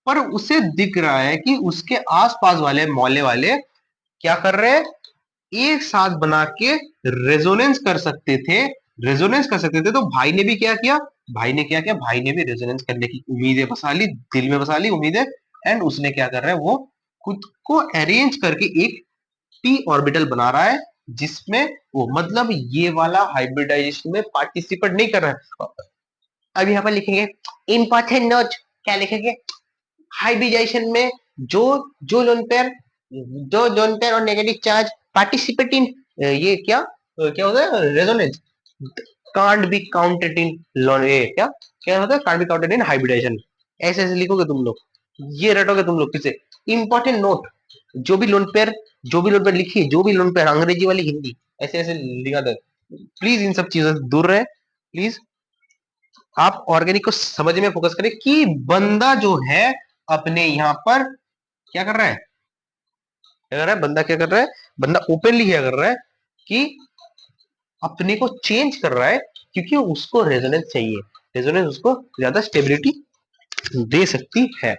पर उसे दिख रहा है कि उसके आसपास वाले मोहल्ले वाले क्या कर रहे हैं, एक साथ बना के रेजोनेंस कर सकते थे, रेजोनेंस कर सकते थे। तो भाई ने भी क्या किया, भाई ने क्या किया, भाई ने भी रेजोनेंस करने की उम्मीदें बसा ली, दिल में बसा ली उम्मीदें। एंड उसने क्या कर रहा है, वो खुद को अरेंज करके एक पी ऑर्बिटल बना रहा है, जिसमें वो मतलब ये वाला हाइब्रिडाइजेशन में पार्टिसिपेट नहीं कर रहा है। अब यहाँ पर लिखेंगे इंपॉर्टेंट नोट, क्या लिखेंगे? हाइब्रिडाइजेशन में जो जो लोन पेयर, जो लोन पेयर और नेगेटिव चार्ज पार्टिसिपेट इन, ये क्या होता है, resonance, can't be counted in lone, ये क्या क्या होता है, can't be counted in hybridisation. ऐसे ऐसे लिखोगे तुम लोग, ये रटोगे तुम लोग। किसे? इंपॉर्टेंट नोट, जो भी लोन पेयर, जो भी लोन पेयर लिखिए, जो भी लोन पेयर, अंग्रेजी वाली हिंदी, ऐसे ऐसे लिखा था। प्लीज इन सब चीजों से दूर रहे। प्लीज आप ऑर्गेनिक को समझने में फोकस करें कि बंदा जो है अपने यहाँ पर क्या कर रहा है, क्या कर रहा है बंदा, क्या कर रहा है बंदा, ओपनली क्या कर रहा है कि अपने को चेंज कर रहा है, क्योंकि उसको रेजोनेंस चाहिए। रेजोनेंस उसको ज्यादा स्टेबिलिटी दे सकती है,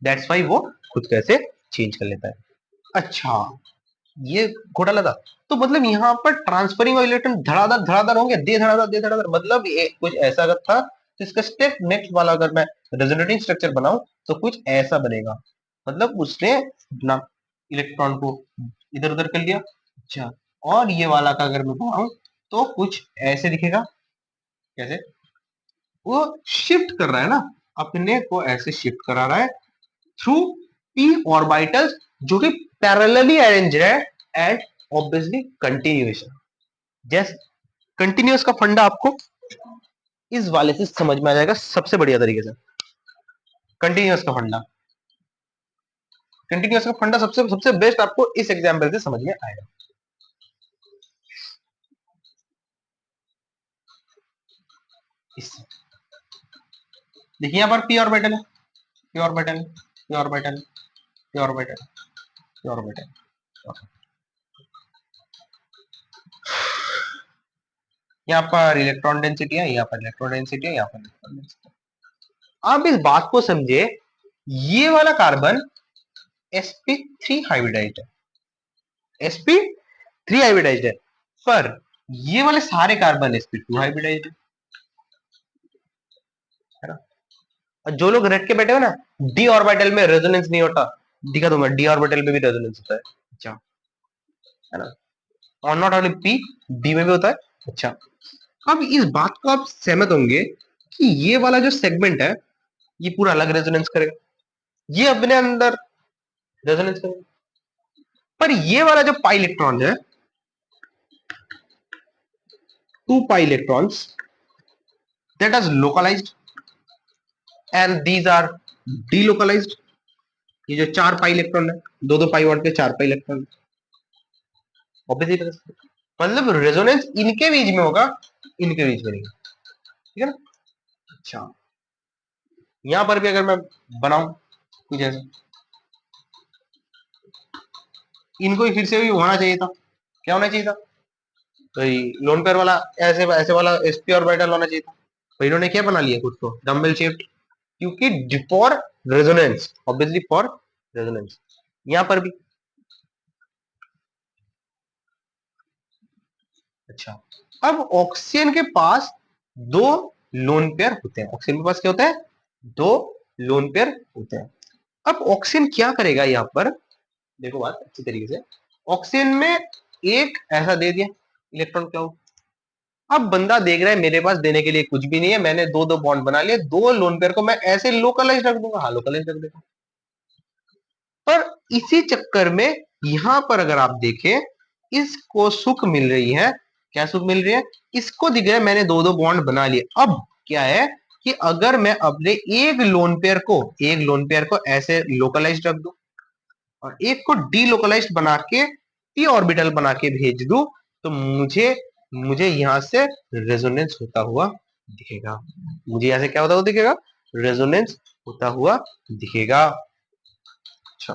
दैट्स वाई वो खुद कैसे चेंज कर लेता है। अच्छा, ये घोटाला था। तो मतलब यहाँ पर ट्रांसफरिंग ऑफ इलेक्ट्रॉन धड़ाधड़ धड़ाधड़ होंगे, दे धड़ाधड़ दे धड़ाधड़, मतलब कुछ ऐसा अगर था। तो इसका स्टेप नेक्स्ट वाला अगर मैं रेजोनेटिंग स्ट्रक्चर बनाऊं तो कुछ ऐसा बनेगा। मतलब उसने अपना इलेक्ट्रॉन को इधर उधर कर लिया। अच्छा, और ये वाला का अगर मैं बनाऊं तो कुछ ऐसे दिखेगा। कैसे? वो शिफ्ट कर रहा है ना, अपने को ऐसे शिफ्ट करा रहा है थ्रू पी ऑर्बिटल्स, जो कि पैरेलली अरेंज है, एंड ऑब्वियसली कंटिन्यूएशन। जैसे कंटिन्यूअस का फंडा आपको इस वाले से समझ में आ जाएगा सबसे बढ़िया तरीके से। कंटिन्यूअस का फंडा, कंटिन्यूअस का फंडा सबसे सबसे बेस्ट आपको इस एग्जांपल से समझ में आएगा। देखिए यहाँ पर पी ऑर्बिटल है, P orbital, P orbital, P orbital, P orbital. यहाँ पर इलेक्ट्रॉन डेंसिटी है, यहाँ पर इलेक्ट्रॉन डेंसिटी है, यहाँ पर इलेक्ट्रॉन डेंसिटी। आप इस बात को समझे, ये वाला कार्बन sp3 हाइब्रिडाइज्ड है, sp3 हाइब्रिडाइज्ड है, पर ये वाले सारे कार्बन sp2 हाइब्रिडाइज्ड है ना। और जो लोग रट के बैठे हो ना, डी ऑर्बिटल में रेजोनेंस नहीं होता, दिखा दूंगा, डी ऑर्बिटल में भी रेजोनेंस होता है। अच्छा, है ना। और नॉट ओनली पी, डी में भी होता है। अच्छा, अब इस बात को आप सहमत होंगे कि ये वाला जो सेगमेंट है, ये पूरा अलग रेजोनेंस करेगा, ये अपने अंदर रेजोनेंस करेगा। पर ये वाला जो पाई इलेक्ट्रॉन है, 2 pi electrons that is localized and these are delocalized। ये जो 4 पाई इलेक्ट्रॉन है, दो दो पाई बॉन्ड पे 4 पाई इलेक्ट्रॉन, ऑब्वियसली मतलब रेजोनेंस इनके बीच में होगा, इनके बीच में नहीं। ठीक है ना। अच्छा, यहां पर भी अगर मैं बनाऊं कुछ ऐसा, इनको फिर से भी होना चाहिए था। क्या होना चाहिए था? तो लोन पेयर वाला ऐसे ऐसे वाला sp ऑर्बिटल होना चाहिए था। तो इन्होंने क्या बना लिया खुद को, डम्बल शेप्ड, क्योंकि for resonance, obviously for resonance. यहां पर भी। अच्छा, अब ऑक्सीजन के पास दो लोन पेयर होते हैं। ऑक्सीजन के पास क्या होता है? 2 लोन पेयर होते हैं। अब ऑक्सीजन क्या करेगा यहाँ पर, देखो बात अच्छी तरीके से। ऑक्सीजन में एक ऐसा दे दिया इलेक्ट्रॉन क्लाउड। अब बंदा देख रहा है मेरे पास देने के लिए कुछ भी नहीं है, मैंने दो दो बॉन्ड बना लिए, दो लोन पेयर को मैं ऐसे लोकलाइज रख दूंगा। हाँ, लोकलाइज रख देगा। पर इसी चक्कर में यहां पर अगर आप देखें, इसको सुख मिल रही है। क्या सुख मिल रही है? इसको दिख रहा है मैंने दो दो बॉन्ड बना लिए। अब क्या है कि अगर मैं अपने एक लोन पेयर को ऐसे लोकलाइज रख दूं और एक को डीलोकलाइज बना के पी ऑर्बिटल बना के भेज दूं, तो मुझे मुझे यहां से रेजोनेंस होता हुआ दिखेगा। मुझे यहां से क्या होता हुआ दिखेगा? रेजोनेंस होता हुआ दिखेगा। अच्छा,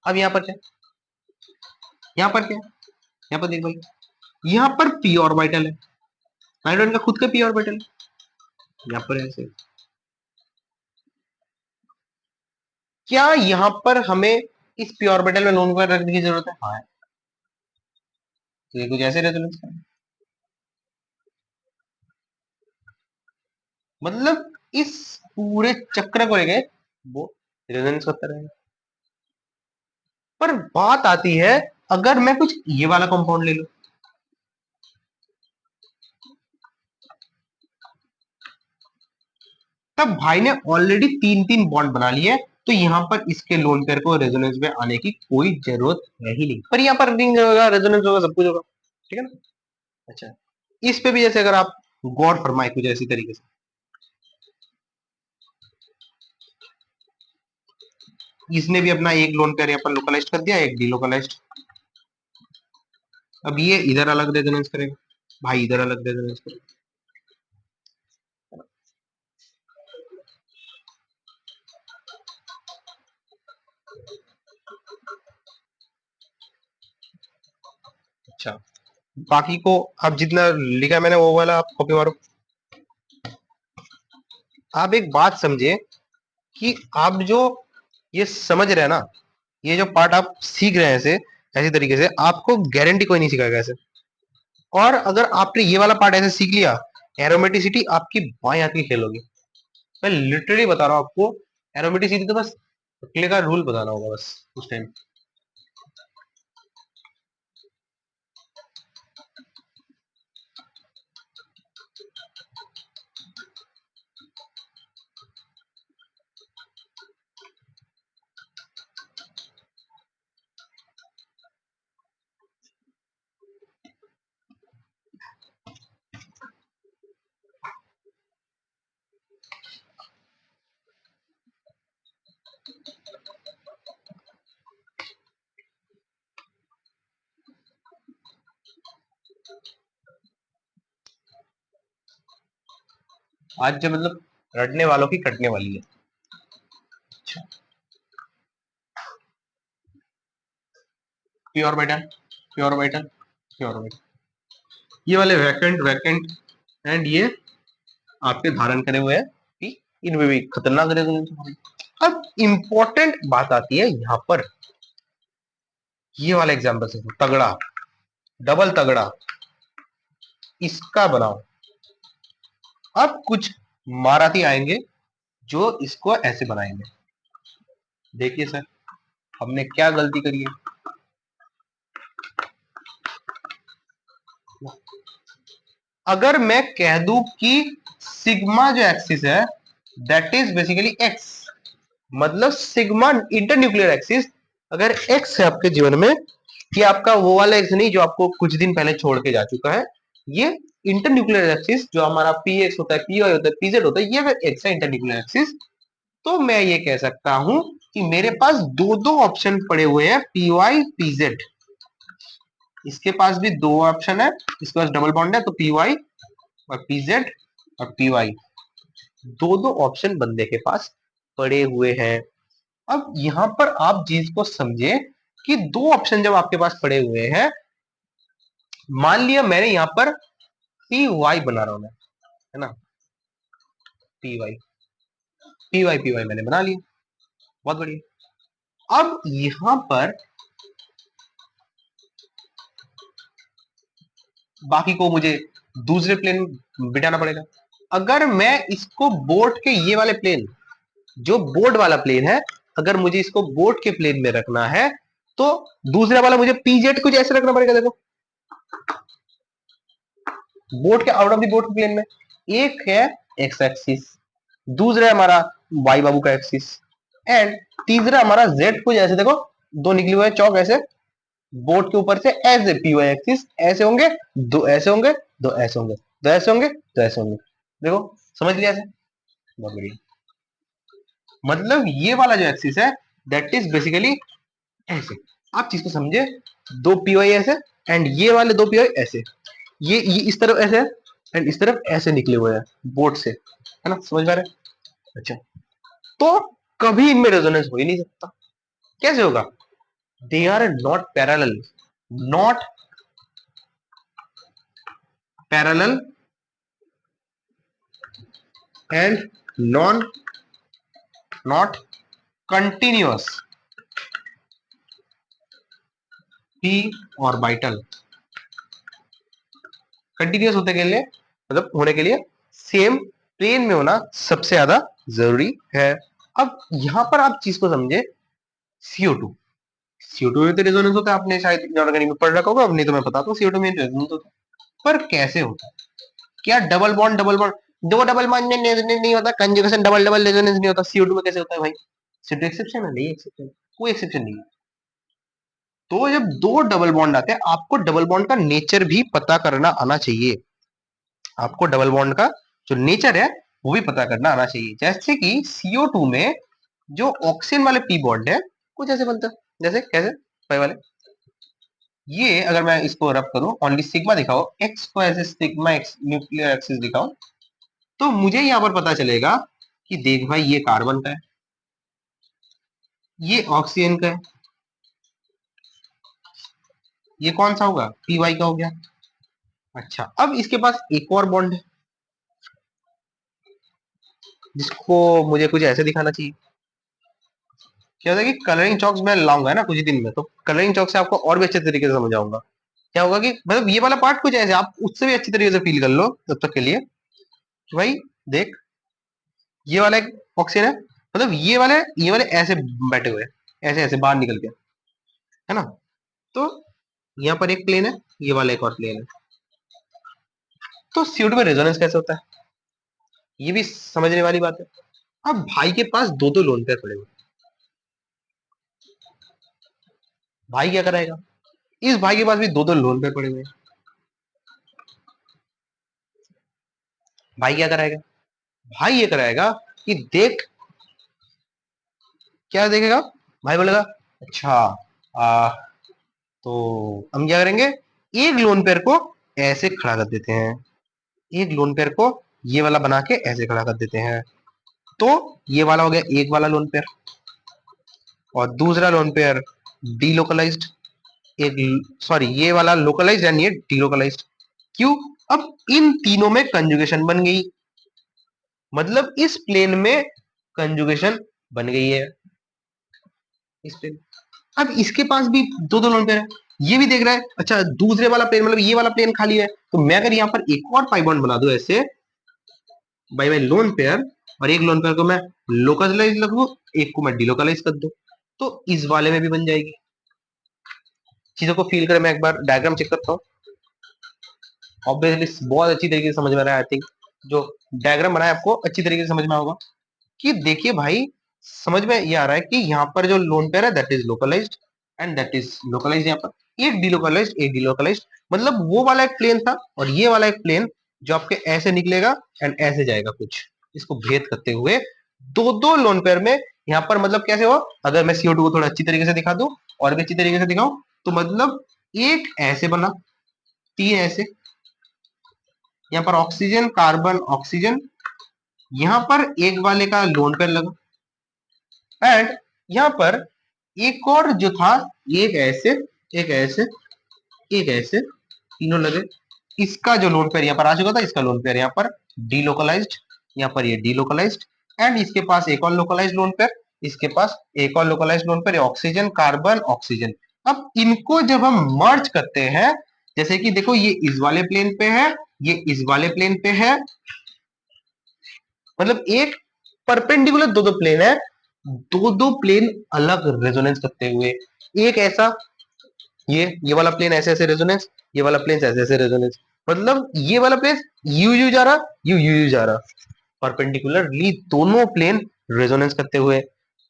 अब यहाँ पर क्या? यहाँ पर क्या? यहाँ पर देख भाई, यहाँ पर पी ऑर्बिटल है, नाइट्रोजन का खुद का पी ऑर्बिटल है। यहाँ पर ऐसे, क्या यहाँ पर हमें इस पी ऑर्बिटल में लोन पेयर रखने की जरूरत है? हाँ। तो ये कुछ ऐसे रेजोनेंस का मतलब इस पूरे चक्र को लेके वो रेजोनेंस होता रहेगा। पर बात आती है, अगर मैं कुछ ये वाला कंपाउंड ले लूं, तब भाई ने ऑलरेडी तीन तीन बॉन्ड बना लिए, तो यहां पर इसके लोन पेयर को रेजोनेंस में आने की कोई जरूरत है ही नहीं। पर यहां पर रिंग होगा, रेजोनेंस होगा, सब कुछ होगा। ठीक है ना? अच्छा, इस पे भी जैसे अगर आप गौर फरमाए कुछ ऐसी तरीके से, इसने भी अपना एक लोन पेयर यहाँ पर लोकलाइज कर दिया, एक डीलोकलाइज्ड। अब ये इधर अलग रेजोनेंस करेगा, भाई इधर अलग रेजोनेंस करेगा। अच्छा, बाकी को अब जितना लिखा है मैंने वो वाला आप कॉपी मारो। आप एक बात समझे कि आप जो ये समझ रहे हैं ना, ये जो पार्ट आप सीख रहे हैं ऐसे ऐसी तरीके से, आपको गारंटी कोई नहीं सिखाएगा ऐसे। और अगर आपने ये वाला पार्ट ऐसे सीख लिया, एरोमेटिसिटी आपकी बाएं हाथ की खेल होगी। मैं लिटरली बता रहा हूँ आपको, एरोमेटिसिटी तो बस अकेले का रूल बताना होगा बस उस टाइम। आज जो मतलब रटने वालों की कटने वाली है। अच्छा, pure metal, pure metal, pure metal, ये वाले वैकेंट वैकेंट एंड ये आपके धारण करे हुए हैं कि इनमें भी खतरनाक रेजोनेंस होगी। अब इंपॉर्टेंट बात आती है यहाँ पर, ये वाला एग्जाम्पल से तगड़ा, डबल तगड़ा, इसका बनाओ। अब कुछ माराती आएंगे जो इसको ऐसे बनाएंगे। देखिए सर, हमने क्या गलती करी है। अगर मैं कह दूं कि सिग्मा जो एक्सिस है दैट इज बेसिकली एक्स, मतलब सिग्मा इंटरन्यूक्लियर एक्सिस अगर एक्स है आपके जीवन में, ये आपका वो वाला एक्स नहीं जो आपको कुछ दिन पहले छोड़ के जा चुका है, ये इंटरन्यूक्लियर एक्सिस जो हमारा पी एक्स होता है, पी वाई होता है, पीजेड होता है, ये अगर एक्स है इंटरन्यूक्लियर एक्सिस, तो मैं ये कह सकता हूं कि मेरे पास दो दो ऑप्शन पड़े हुए हैं, पी वाई पीजेड। इसके पास भी दो ऑप्शन है, इसके पास डबल बॉन्ड है, तो पी वाई और पीजेड और पी वाई, दो दो ऑप्शन बंदे के पास पड़े हुए हैं। अब यहां पर आप चीज को समझे कि दो ऑप्शन जब आपके पास पड़े हुए हैं, मान लिया मैंने यहां पर पी वाई बना रहा हूं मैं, है ना, पी वाई पी वाई मैंने बना लिया, बहुत बढ़िया। अब यहां पर बाकी को मुझे दूसरे प्लेन बिठाना पड़ेगा। अगर मैं इसको बोर्ड के ये वाले प्लेन, जो बोर्ड वाला प्लेन है, अगर मुझे इसको बोर्ड के प्लेन में रखना है तो दूसरा वाला मुझे पीजेड कुछ ऐसे रखना पड़ेगा। देखो बोर्ड के आउट ऑफ द बोर्ड के प्लेन में एक है एक्स एक्सिस, दूसरा है हमारा वाई बाबू का एक्सिस, एंड तीसरा हमारा जेड कुछ ऐसे। देखो दो निकले हुए चौक ऐसे बोर्ड के ऊपर से ऐसे पी वाई एक्सिस ऐसे होंगे, दो ऐसे होंगे, दो ऐसे होंगे, दो ऐसे होंगे, दो ऐसे होंगे। देखो समझ लिया ऐसे, बहुत बढ़िया। मतलब ये वाला जो एक्सिस है दैट इज बेसिकली ऐसे। आप चीज को समझे, दो पी वाई ऐसे एंड ये वाले दो पी वाई ऐसे, ये इस तरफ ऐसे है एंड इस तरफ ऐसे निकले हुए हैं बोर्ड से, है ना, समझ पा रहे हैं? अच्छा, तो कभी इनमें रेजोनेंस हो ही नहीं सकता। कैसे होगा? They are not parallel, not parallel and non not continuous P orbital. Continuous होने के लिए, मतलब होने के लिए सेम प्लेन में होना सबसे ज्यादा जरूरी है। अब यहां पर आप चीज को समझे, CO2, CO2 में तो रेजोनेंस होता है, आपने शायद इनऑर्गेनिक में पढ़ रखा होगा, अब नहीं तो मैं बताता हूँ CO2 में रेजोनेंस होता है। पर कैसे होता है? क्या डबल बॉन्ड दो डबल बॉन्ड में रेजोनेंस नहीं होता, कंजुगेशन डबल डबल रेजोनेंस नहीं होता, CO2 में कैसे होता है भाई? CO2 एक्सेप्शन है? नहीं एक्सेप्शन, कोई एक्सेप्शन नहीं है। तो जब दो डबल बॉन्ड आते हैं, आपको डबल बॉन्ड का नेचर भी पता करना आना चाहिए। आपको डबल बॉन्ड का जो नेचर है वो भी पता करना आना चाहिए। जैसे कि CO2 में जो ऑक्सीजन वाले पी बॉन्ड है कुछ ऐसे बनता है, जैसे कैसे पाई वाले, ये अगर मैं इसको रब करूं, ओनली सिग्मा दिखाओ, एक्स को ऐसे सिग्मा एक्स न्यूक्लियर एक्सिस दिखाओ, तो मुझे यहां पर पता चलेगा कि देख भाई ये कार्बन का है, ये ऑक्सीजन का है, ये कौन सा होगा? पी वाई का हो गया। अच्छा, अब इसके पास एक और बॉन्ड है जिसको मुझे कुछ ऐसे दिखाना चाहिए। क्या होता है कि कलरिंग चॉक्स मैं लाऊंगा ना कुछ ही दिन में, तो कलरिंग चॉक से आपको और भी अच्छे तरीके से समझाऊंगा। क्या होगा कि मतलब ये वाला पार्ट कुछ ऐसे आप उससे भी अच्छी तरीके से फील कर लो तब तक के लिए कि भाई देख, ये वाला एक ऑक्सीजन है, मतलब ये वाले ऐसे बैठे हुए हैं, ऐसे ऐसे बाहर निकल के, है ना। तो यहाँ पर एक प्लेन है, ये वाला एक और प्लेन है। तो CO2 में रेजोनेंस कैसे होता है ये भी समझने वाली बात है। अब भाई के पास दो दो लोन पेयर पड़े हुए, भाई क्या कराएगा? इस भाई के पास भी दो दो लोन पेयर पड़े हुए हैं, भाई क्या कराएगा? भाई ये कराएगा कि देख, क्या देखेगा? भाई बोलेगा अच्छा, आ, तो हम क्या करेंगे, एक लोन पेयर को ऐसे खड़ा कर देते हैं, एक लोन पेयर को ये वाला बना के ऐसे खड़ा कर देते हैं, तो ये वाला हो गया एक वाला लोन पेयर, और दूसरा लोन पेयर डीलोकलाइज्ड, एक सॉरी ये वाला लोकलाइज्ड एंड ये डीलोकलाइज्ड। क्यों? अब इन तीनों में कंजुगेशन बन गई, मतलब इस प्लेन में कंजुगेशन बन गई है इस प्लेन। अब इसके पास भी दो दो लोन पेयर है, ये भी देख रहा है अच्छा दूसरे वाला प्लेन, मतलब ये वाला प्लेन खाली है, तो मैं अगर यहाँ पर एक और पाई बॉन्ड बना दूं ऐसे बाय बाय लोन पेयर, और एक लोन पेयर को मैं लोकलाइज रख दूं, एक को मैं डिलोकलाइज कर दूं, तो इस वाले में भी बन जाएगी। चीजों को फील करें, मैं एक बार डायग्राम चेक करता हूँ, ऑब्वियसली बहुत अच्छी तरीके से समझ में आ रहा है। आई थिंक जो डायग्राम बनाया आपको अच्छी तरीके से समझ में होगा कि देखिए भाई, समझ में ये आ रहा है कि यहाँ पर जो लोन पेयर है that is localised and that is localised, यहाँ पर एक डिलोकलाइज्ड, मतलब वो वाला एक प्लेन था और ये वाला एक प्लेन जो आपके ऐसे निकलेगा एंड ऐसे जाएगा कुछ, इसको भेद करते हुए दो दो लोन पेयर में। यहाँ पर मतलब कैसे हो, अगर मैं CO2 को थोड़ा अच्छी तरीके से दिखा दूं और भी अच्छी तरीके से दिखाऊं, तो मतलब एक ऐसे बना, तीन ऐसे, यहाँ पर ऑक्सीजन कार्बन ऑक्सीजन, यहाँ पर एक वाले का लोन पेयर लगा, एंड यहाँ पर एक और जो था, एक ऐसे, एक ऐसे, एक ऐसे, तीनों लगे। इसका जो लोन पेयर यहाँ पर आ चुका था, इसका लोन पेयर यहाँ पर डीलोकलाइज्ड, यहाँ पर ये डीलोकलाइज्ड, एंड इसके पास एक और लोकलाइज्ड लोन पेयर, इसके पास एक और localised lone pair, oxygen carbon oxygen. अब इनको जब हम मर्ज करते हैं, जैसे कि देखो ये इस वाले प्लेन पे है, ये इस वाले प्लेन पे है, मतलब एक परपेंडिकुलर दो दो प्लेन है, दो दो प्लेन अलग रेजोनेंस करते हुए, एक ऐसा ये वाला प्लेन ऐसे ऐसे रेजोनेंस, ये वाला प्लेन ऐसे ऐसे रेजोनेंस, मतलब ये वाला प्लेन यू यू जा रहा, यू जा रहा, परपेंडिकुलरली दोनों प्लेन रेजोनेंस करते हुए।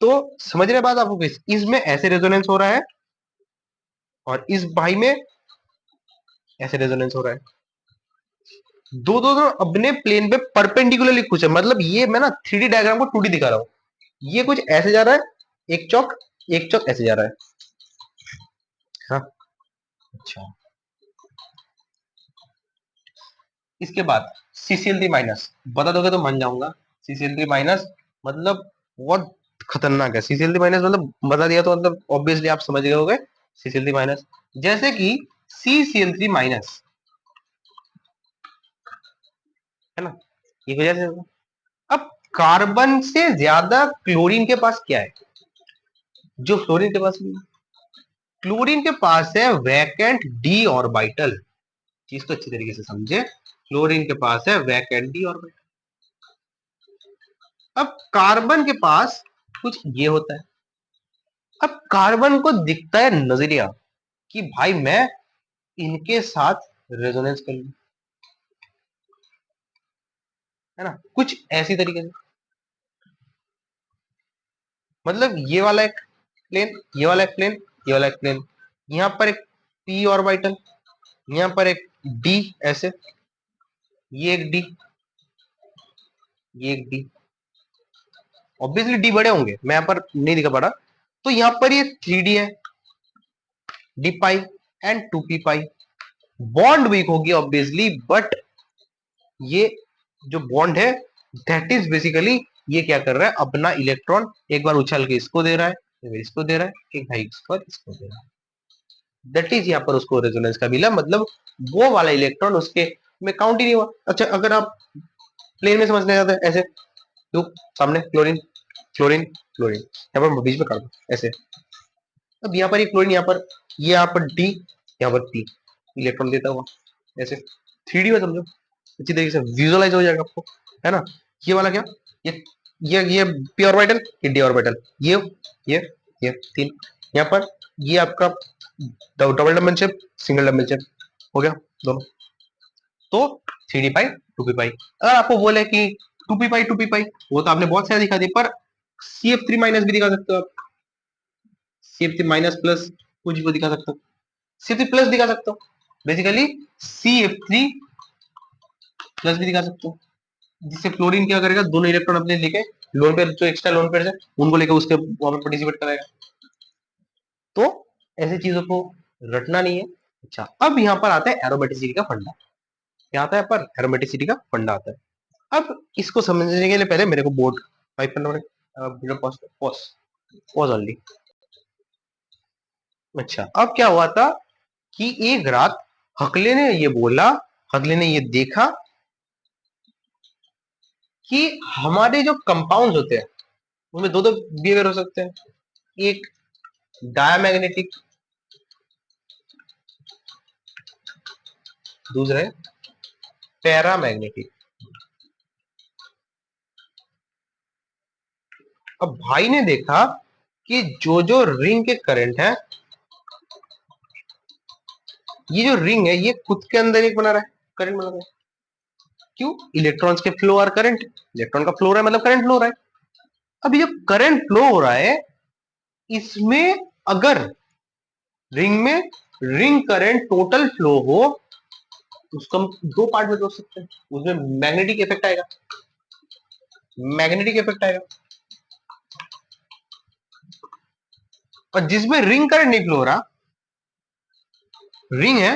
तो समझ रहे बात आपको, इसमें ऐसे रेजोनेंस हो रहा है और इस भाई में ऐसे रेजोनेंस हो रहा है, दो दो दो अपने प्लेन पे परपेंडिकुलरली कुछ है, मतलब ये मैं ना 3D डायग्राम को 2D दिखा रहा हूं, ये कुछ ऐसे जा रहा है, एक चौक ऐसे जा रहा है। हाँ अच्छा, इसके बाद CCl3 माइनस, बता दोगे तो मान जाऊंगा। CCl3 माइनस मतलब बहुत खतरनाक है। CCl3 माइनस मतलब बता दिया तो मतलब ऑब्वियसली आप समझ गए होगे। CCl3 माइनस जैसे कि CCl3 माइनस है ना, ये वजह से होगा। अब कार्बन से ज्यादा क्लोरीन के पास क्या है, जो फ्लोरीन के पास नहीं है। क्लोरीन के पास है वैकेंट डी ऑर्बिटल, चीज को अच्छी तरीके से समझे, क्लोरीन के पास है वैकेंट डी ऑर्बिटल। अब कार्बन के पास कुछ ये होता है, अब कार्बन को दिखता है नजरिया कि भाई मैं इनके साथ रेजोनेंस कर लूं, है ना, कुछ ऐसी तरीके से, मतलब ये वाला एक प्लेन, ये वाला एक प्लेन, ये वाला एक प्लेन, यहां पर एक पी ऑर्बिटल, यहां पर एक डी ऐसे, ये एक डी, ये एक डी, ऑब्वियसली डी बड़े होंगे, मैं यहां पर नहीं दिखा पड़ा, तो यहां पर ये 3D है, D pi and 2p pi, bond weak होगी ऑब्वियसली, बट ये जो बॉन्ड है दैट इज बेसिकली, ये क्या कर रहा है, अपना इलेक्ट्रॉन एक बार उछाल के इसको दे रहा है, फिर इसको दे रहा है, एक भाई इसको और इसको दे रहा है, दैट इज यहाँ पर उसको रेजोनेंस का मिला, मतलब वो वाला इलेक्ट्रॉन उसके में काउंट ही नहीं हुआ। अच्छा अगर आप प्लेन में समझने जाते हैं ऐसे, तो सामने क्लोरीन क्लोरीन क्लोरीन, यहाँ पर बीच में कर दो ऐसे, अब यहाँ पर ये क्लोरीन, यहाँ पर डी, यहाँ पर पी, इलेक्ट्रॉन देता हुआ ऐसे, 3D में समझो, अच्छी तरीके से विजुअलाइज हो जाएगा आपको, है ना। ये वाला क्या, ये ये पी ऑर्बिटल, ये डी ऑर्बिटल, ये ये तीन, यहाँ पर ये आपका double double shape, single double shape हो गया दोनों, तो 3D पाई 2p पाई। अगर आपको बोले कि 2p पाई 2p पाई, वो तो आपने बहुत सारे दिखा दिए, पर CF3 माइनस भी दिखा सकते हो आप, CF3 माइनस प्लस कुछ भी दिखा सकते हो, CF3 प्लस दिखा सकते हो, बेसिकली CF3 प्लस भी दिखा सकते हो, जिससे फ्लोरीन क्या करेगा, दोनों इलेक्ट्रॉन अपने लेके लोन पेयर, जो एक्स्ट्रा लोन पेयर है उनको लेकर उसके वहां पर पार्टिसिपेट कराएगा। तो ऐसी चीजों को रटना नहीं है। अच्छा अब यहाँ पर आता है एरोमेटिसिटी का फंडा, क्या आता है पर एरोमेटिसिटी का फंडा आता है। अब इसको समझने के लिए पहले मेरे को बोर्ड टाइप करना पड़ेगा, पॉज ओनली। अच्छा अब क्या हुआ था कि एक रात हकले ने ये बोला, हकले ने ये देखा कि हमारे जो कंपाउंड होते हैं उनमें दो दो बिहेवियर हो सकते हैं, एक डायमैग्नेटिक, दूसरा है पैरामैग्नेटिक। अब भाई ने देखा कि जो जो रिंग के करंट है, ये जो रिंग है ये खुद के अंदर एक बना रहा है, करंट बना रहा है, क्यों, इलेक्ट्रॉन्स के फ्लो और करंट, इलेक्ट्रॉन का फ्लो हो रहा है मतलब करंट फ्लो हो रहा है। अब ये जो करंट फ्लो हो रहा है, इसमें अगर रिंग में रिंग करंट टोटल फ्लो हो, उसको हम दो पार्ट में तोड़ सकते हैं, उसमें मैग्नेटिक इफेक्ट आएगा, मैग्नेटिक इफेक्ट आएगा, और जिसमें रिंग करंट नहीं फ्लो हो रहा, रिंग है,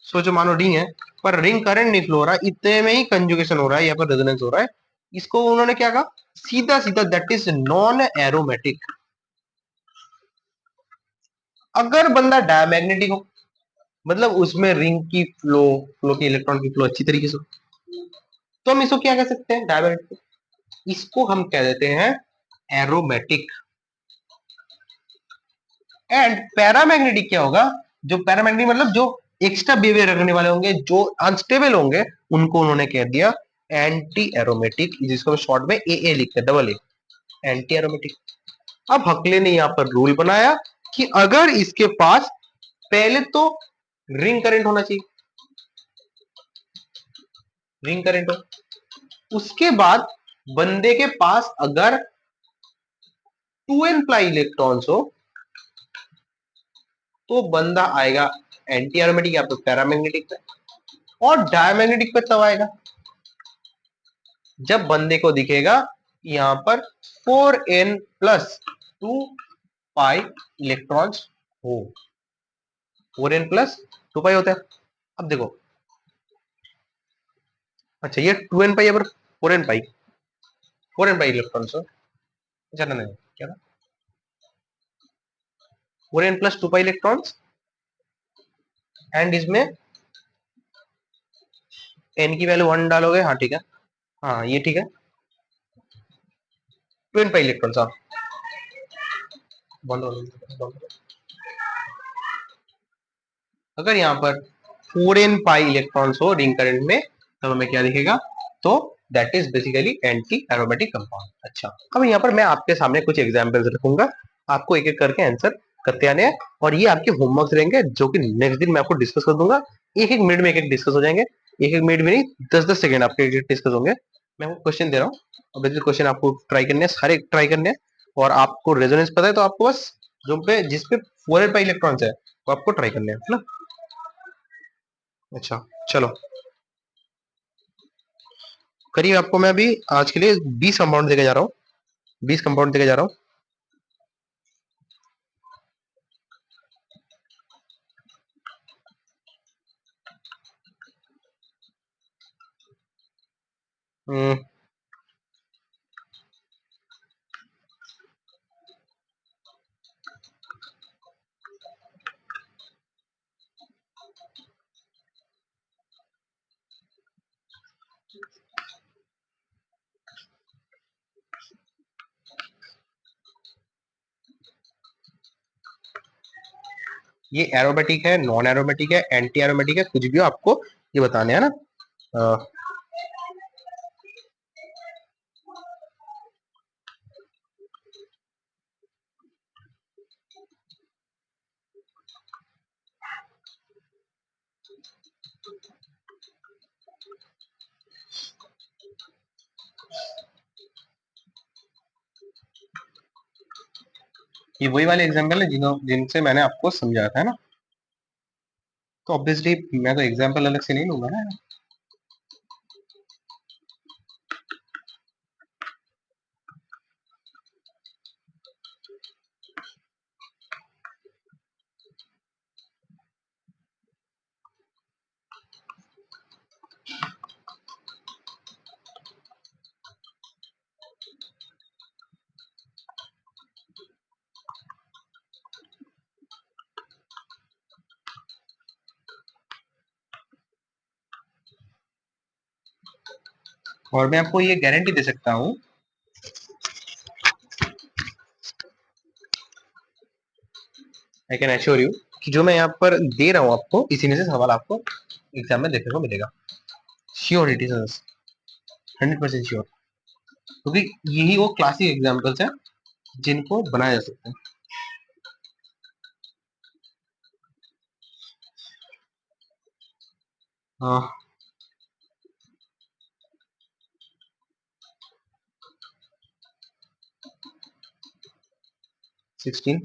सोचो मानो रिंग है, पर रिंग करंट नहीं फ्लो हो रहा, इतने में ही कंजुगेशन हो रहा है, यहाँ पर रेजोनेंस हो रहा है, इसको उन्होंने क्या कहा, सीधा सीधा दैट इज नॉन एरोमेटिक। अगर बंदा डायमैग्नेटिक हो, मतलब उसमें रिंग की फ्लो की इलेक्ट्रॉन की फ्लो अच्छी तरीके से, तो हम इसको क्या कह सकते हैं, डायमैग्नेटिक, इसको हम कह देते हैं एरोमेटिक। एंड पैरामैग्नेटिक क्या होगा, जो पैरामैग्नेटिक मतलब जो एक्स्ट्रा बिहेवियर रखने वाले होंगे, जो अनस्टेबल होंगे, उनको उन्होंने कह दिया एंटी एरोमेटिक, जिसको शॉर्ट में ए लिखते हैं, डबल ए, एंटी एरोमेटिक। अब हकले ने यहां पर रूल बनाया कि अगर इसके पास पहले तो रिंग करंट होना चाहिए, रिंग करंट हो, उसके बाद बंदे के पास अगर 2n प्लाई इलेक्ट्रॉन्स हो तो बंदा आएगा एंटी एरोमेटिक या तो पैरामैग्नेटिक पे, और डायमैग्नेटिक पे तब आएगा जब बंदे को दिखेगा यहां पर 4n प्लस 2 पाई इलेक्ट्रॉन्स हो, 4n प्लस 2 पाई होता है। अब देखो, अच्छा ये 2n पाई अगर 4n पाई, 4n पाई इलेक्ट्रॉन्स हो, अच्छा नहीं क्या था, 4n plus 2 pi electrons, and इसमें n की वैल्यू 1 डालोगे, हाँ ठीक है, हाँ ये ठीक है, 2n पाई इलेक्ट्रॉन्स, हाँ बंद। अगर यहाँ पर 4n पाई इलेक्ट्रॉन्स हो रिंग करंट में तब हमें क्या दिखेगा, तो that is basically anti aromatic compound. अच्छा, अब यहाँ पर मैं आपके सामने कुछ एग्जांपल्स रखूंगा, आपको एक एक करके आंसर करते आने हैं, और ये आपके होमवर्क रहेंगे जो कि नेक्स्ट दिन मैं आपको डिस्कस कर दूंगा। एक एक मिनट में एक एक डिस्कस हो जाएंगे, एक एक मिनट में नहीं, 10-10 सेकंड आपके एक एक डिस्कस होंगे। मैं आपको क्वेश्चन दे रहा हूँ, अब बेसिक क्वेश्चन आपको ट्राई करने हैं, सारे ट्राई करने हैं, और आपको रेजोनेंस पता है तो आपको बस जो पे जिस पे 4n पाई इलेक्ट्रॉन्स है वो आपको ट्राई करने हैं, है ना। अच्छा चलो, करिए, आपको मैं अभी आज के लिए 20 कंपाउंड देके जा रहा हूँ, 20 कंपाउंड देके जा रहा हूँ। हम्म, ये एरोमेटिक है, नॉन एरोमेटिक है, एंटी एरोमेटिक है, कुछ भी हो आपको ये बताने हैं ना। अ, ये वही वाले एग्जाम्पल है जिनसे मैंने आपको समझाया था, है ना। तो ऑब्वियसली मैं तो एग्जाम्पल अलग से नहीं लूंगा ना। और मैं आपको ये गारंटी दे सकता हूँ, आई कैन एश्योर यू, कि जो मैं यहाँ पर दे रहा हूँ आपको इसी में से सवाल आपको एग्जाम में देखने को मिलेगा, श्योर इट इज 100% श्योर, क्योंकि यही वो क्लासिक एग्जाम्पल्स हैं जिनको बनाया जा सकता है। हाँ 16,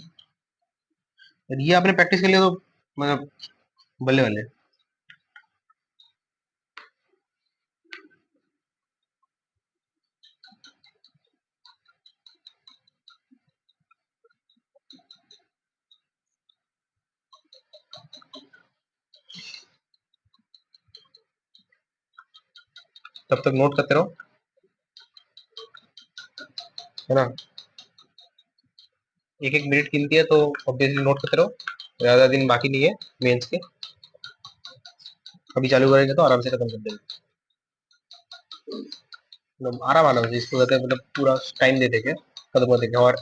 ये आपने प्रैक्टिस कर लिया तो मतलब बल्ले बल्ले। तब तक नोट करते रहो, है ना, एक एक मिनट कीमती है तो ऑब्वियसली नोट करते रहो, ज्यादा दिन बाकी नहीं है मेंस के, अभी चालू करेंगे तो आराम से खत्म कर देंगे, मतलब आराम आराम से इसको कहते हैं, मतलब पूरा टाइम दे देंगे खत्म कर देंगे, और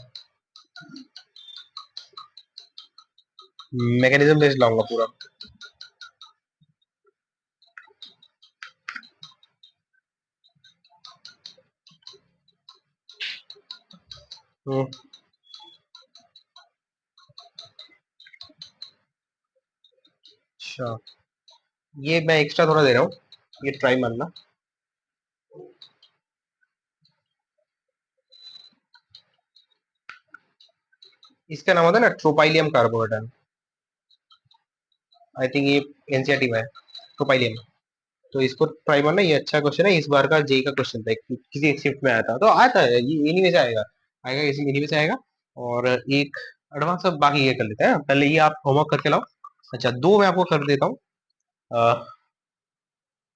मैकेनिज्म बेस्ड लाऊंगा पूरा। हम्म, अच्छा, ये मैं एक्स्ट्रा थोड़ा दे रहा हूँ, ये ट्राई मारना। इसका नाम होता है ना ट्रोपाइलियम कार्बोरेटन। आई थिंक ये एनसीईआरटी में है, ट्रोपाइलियम। तो इसको ट्राई मारना, ये अच्छा क्वेश्चन है, इस बार का जेई का क्वेश्चन था, किसी एक शिफ्ट में आया था, तो आता है ये, इन्हीं में से आएगा, आएगा इसी इन्हीं में से आएगा। और एक एडवांस, अब बाकी ये कर लेते हैं, पहले ये आप होमवर्क करके लाओ। अच्छा, दो मैं आपको कर देता हूँ।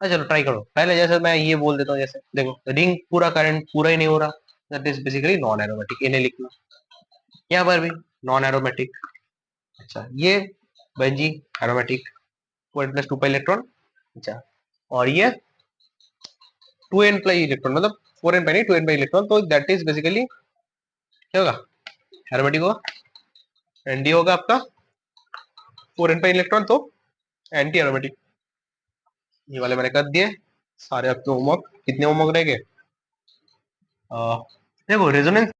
चलो ट्राई करो, पहले जैसे मैं ये बोल देता हूँ, जैसे देखो रिंग पूरा करंट पूरा ही नहीं हो रहा, that is basically non aromatic, इन्हें लिखना। यहाँ पर भी नॉन एरोमेटिक। अच्छा, ये बेंजी एरोमेटिक, 4n+2 पर इलेक्ट्रॉन। अच्छा, और ये 2n प्लस इलेक्ट्रॉन, मतलब 4n पे नहीं, 2n पे इलेक्ट्रॉन, तो दैट इज बेसिकली क्या होगा, एरोमेटिक होगा। एनडी होगा आपका 4n पे इलेक्ट्रॉन, तो एंटी एरोमेटिक। ये वाले मैंने कर दिए सारे आपके होमवर्क। कितने होमवर्क रह गए? देखो रेजोनेंस